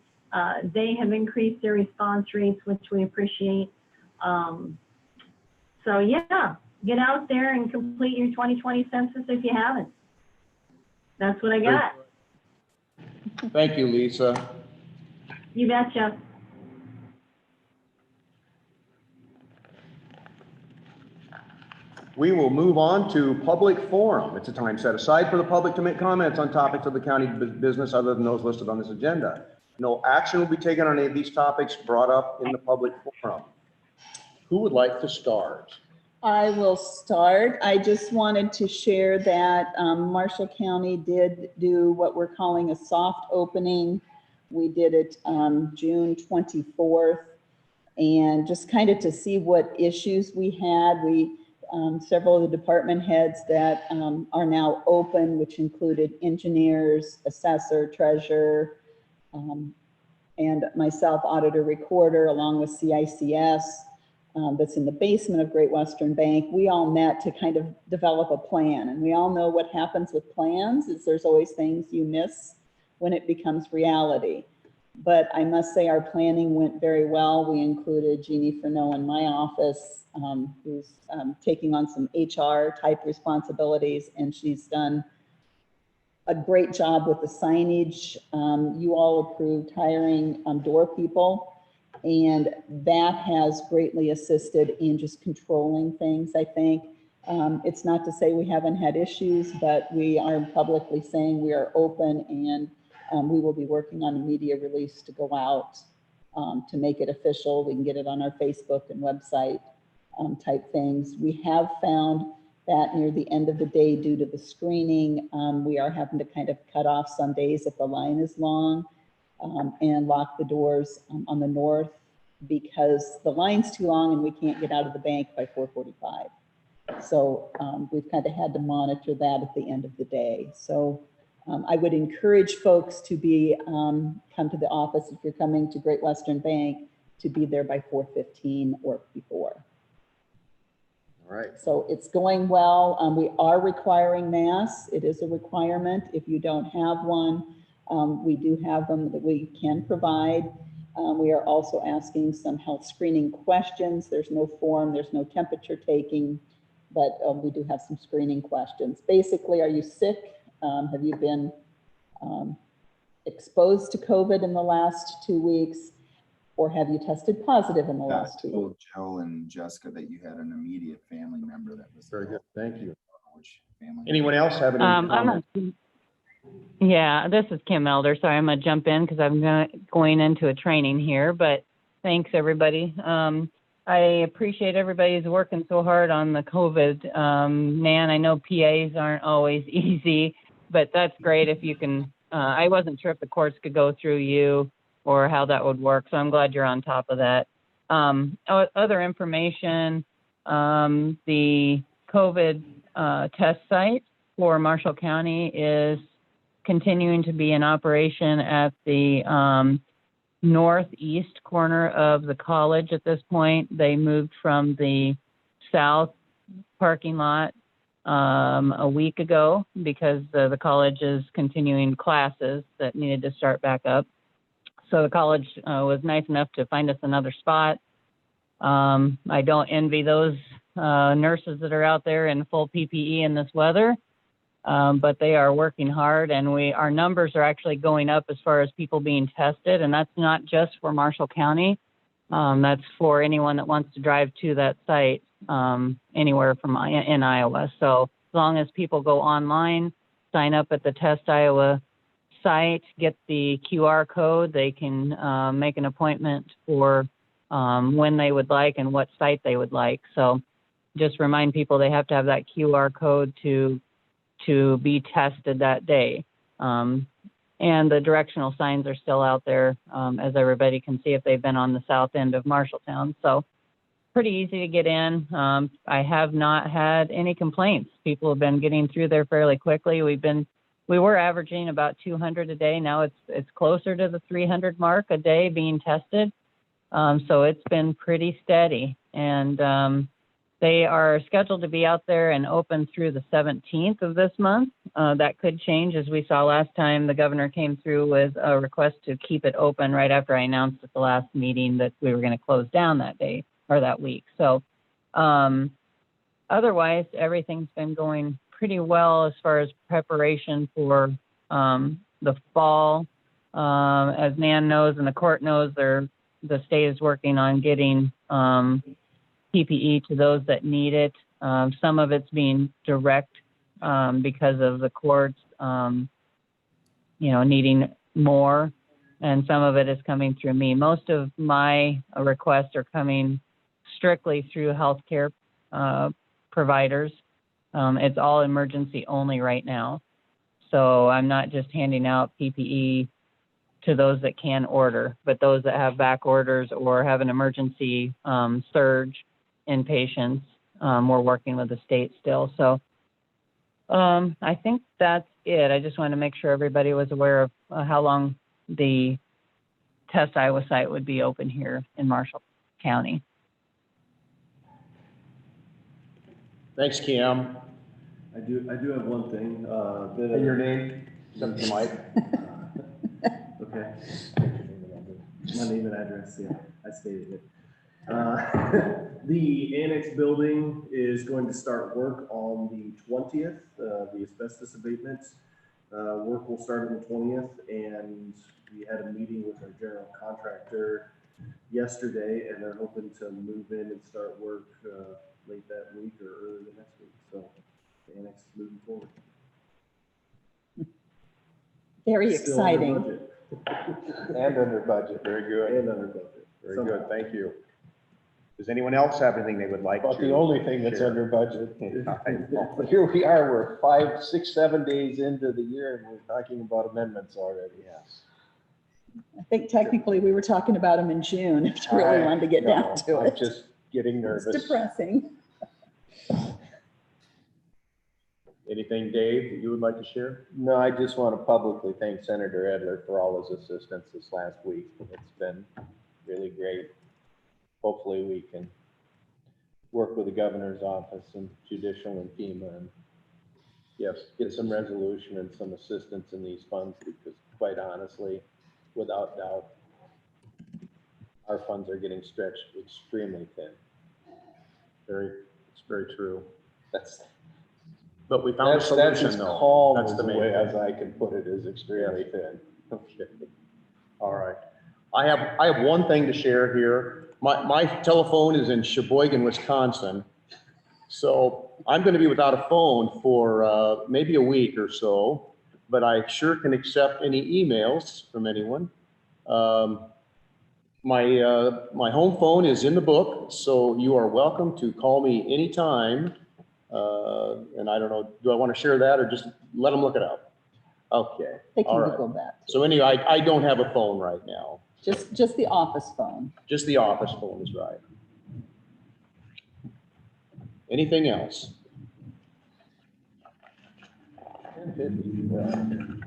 Speaker 20: they have increased their response rates, which we appreciate. So yeah, get out there and complete your 2020 census if you haven't. That's what I got.
Speaker 1: Thank you, Lisa.
Speaker 20: You betcha.
Speaker 1: We will move on to public forum. It's a time set aside for the public to make comments on topics of the county business other than those listed on this agenda. No action will be taken on any of these topics brought up in the public forum. Who would like to start?
Speaker 4: I will start. I just wanted to share that Marshall County did do what we're calling a soft opening. We did it June 24th, and just kind of to see what issues we had. We several of the department heads that are now open, which included engineers, assessor, treasurer, and myself, auditor, recorder, along with CICS. That's in the basement of Great Western Bank. We all met to kind of develop a plan, and we all know what happens with plans is there's always things you miss when it becomes reality. But I must say our planning went very well. We included Jeannie Furneaux in my office, who's taking on some HR type responsibilities, and she's done a great job with the signage. You all approved hiring door people, and that has greatly assisted in just controlling things, I think. It's not to say we haven't had issues, but we are publicly saying we are open, and we will be working on a media release to go out to make it official. We can get it on our Facebook and website type things. We have found that near the end of the day, due to the screening, we are having to kind of cut off some days if the line is long. And lock the doors on the north because the line's too long and we can't get out of the bank by 4:45. So we've kind of had to monitor that at the end of the day. So I would encourage folks to be come to the office if you're coming to Great Western Bank to be there by 4:15 or before.
Speaker 1: All right.
Speaker 4: So it's going well. We are requiring masks. It is a requirement. If you don't have one, we do have them that we can provide. We are also asking some health screening questions. There's no form, there's no temperature taking, but we do have some screening questions. Basically, are you sick? Have you been exposed to COVID in the last 2 weeks? Or have you tested positive in the last 2 weeks?
Speaker 21: I told Joe and Jessica that you had an immediate family member that was
Speaker 1: very good. Thank you.
Speaker 21: Which family?
Speaker 1: Anyone else have any comments?
Speaker 19: Yeah, this is Kim Elder. Sorry, I'm going to jump in because I'm going into a training here, but thanks everybody. I appreciate everybody's working so hard on the COVID. Man, I know PAs aren't always easy, but that's great if you can. I wasn't sure if the courts could go through you or how that would work, so I'm glad you're on top of that. Other information, the COVID test site for Marshall County is continuing to be in operation at the northeast corner of the college at this point. They moved from the south parking lot a week ago because the college is continuing classes that needed to start back up. So the college was nice enough to find us another spot. I don't envy those nurses that are out there in full PPE in this weather. But they are working hard, and our numbers are actually going up as far as people being tested, and that's not just for Marshall County. That's for anyone that wants to drive to that site anywhere from in Iowa. So as long as people go online, sign up at the Test Iowa site, get the QR code, they can make an appointment for when they would like and what site they would like. So just remind people they have to have that QR code to be tested that day. And the directional signs are still out there, as everybody can see if they've been on the south end of Marshalltown. So pretty easy to get in. I have not had any complaints. People have been getting through there fairly quickly. We were averaging about 200 a day. Now it's closer to the 300 mark a day being tested. So it's been pretty steady. And they are scheduled to be out there and open through the 17th of this month. That could change. As we saw last time, the governor came through with a request to keep it open right after I announced at the last meeting that we were going to close down that day or that week. So otherwise, everything's been going pretty well as far as preparation for the fall. As Nan knows and the court knows, the state is working on getting PPE to those that need it. Some of it's being direct because of the courts, needing more, and some of it is coming through me. Most of my requests are coming strictly through healthcare providers. It's all emergency only right now. So I'm not just handing out PPE to those that can order, but those that have back orders or have an emergency surge in patients, we're working with the state still. So I think that's it. I just wanted to make sure everybody was aware of how long the Test Iowa site would be open here in Marshall County.
Speaker 1: Thanks, Kim.
Speaker 6: I do have one thing.
Speaker 1: And your name? Something Mike.
Speaker 6: Okay. My name and address, yeah, I stated it. The annex building is going to start work on the 20th, the asbestos abatements. Work will start on the 20th, and we had a meeting with our general contractor yesterday, and they're hoping to move in and start work late that week or early the next week. So the annex is moving forward.
Speaker 4: Very
Speaker 6: Still under
Speaker 4: exciting.
Speaker 6: budget.
Speaker 1: And under budget. Very good.
Speaker 6: And under budget.
Speaker 1: Very
Speaker 6: Somehow.
Speaker 1: good. Thank you. Does anyone else have anything they would like to?
Speaker 5: But the only thing that's
Speaker 1: share?
Speaker 5: under budget. Here we are, we're 5, 6, 7 days into the year and we're talking about amendments already.
Speaker 1: Yes.
Speaker 4: I think technically we were talking about them in June, if you really wanted to get down to
Speaker 5: I'm
Speaker 4: it.
Speaker 5: just getting nervous.
Speaker 4: It's depressing.
Speaker 1: Anything, Dave, that you would like to share?
Speaker 5: No, I just want to publicly thank Senator Edler for all his assistance this last week. It's been really great. Hopefully we can work with the governor's office and judicial and FEMA and yes, get some resolution and some assistance in these funds because quite honestly, without doubt, our funds are getting stretched extremely thin.
Speaker 1: It's very true. But we found a solution,
Speaker 5: that's as
Speaker 1: though.
Speaker 5: calm
Speaker 1: That's
Speaker 5: as
Speaker 1: the
Speaker 5: the
Speaker 1: main
Speaker 5: way
Speaker 1: thing.
Speaker 5: as I can put it is extremely thin.
Speaker 1: Okay. All right. I have one thing to share here. My telephone is in Sheboygan, Wisconsin. So I'm going to be without a phone for maybe a week or so, but I sure can accept any emails from anyone. My home phone is in the book, so you are welcome to call me anytime. And I don't know, do I want to share that or just let them look it up? Okay.
Speaker 4: They
Speaker 1: All
Speaker 4: can
Speaker 1: right.
Speaker 4: Google that.
Speaker 1: So anyway, I don't have a phone right now.
Speaker 4: Just the office phone.
Speaker 1: Just the office phone is right. Anything else?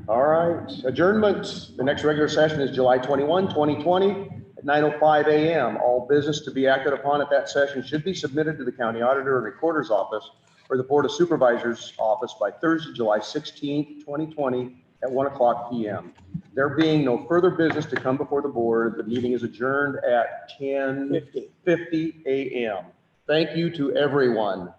Speaker 1: All right, adjournment. The next regular session is July 21, 2020 at 9:05 a.m. All business to be acted upon at that session should be submitted to the county auditor and recorder's office or the Board of Supervisors office by Thursday, July 16th, 2020 at 1:00 p.m. There being no further business to come before the board, the meeting is adjourned at 10:50 a.m. Thank you to everyone.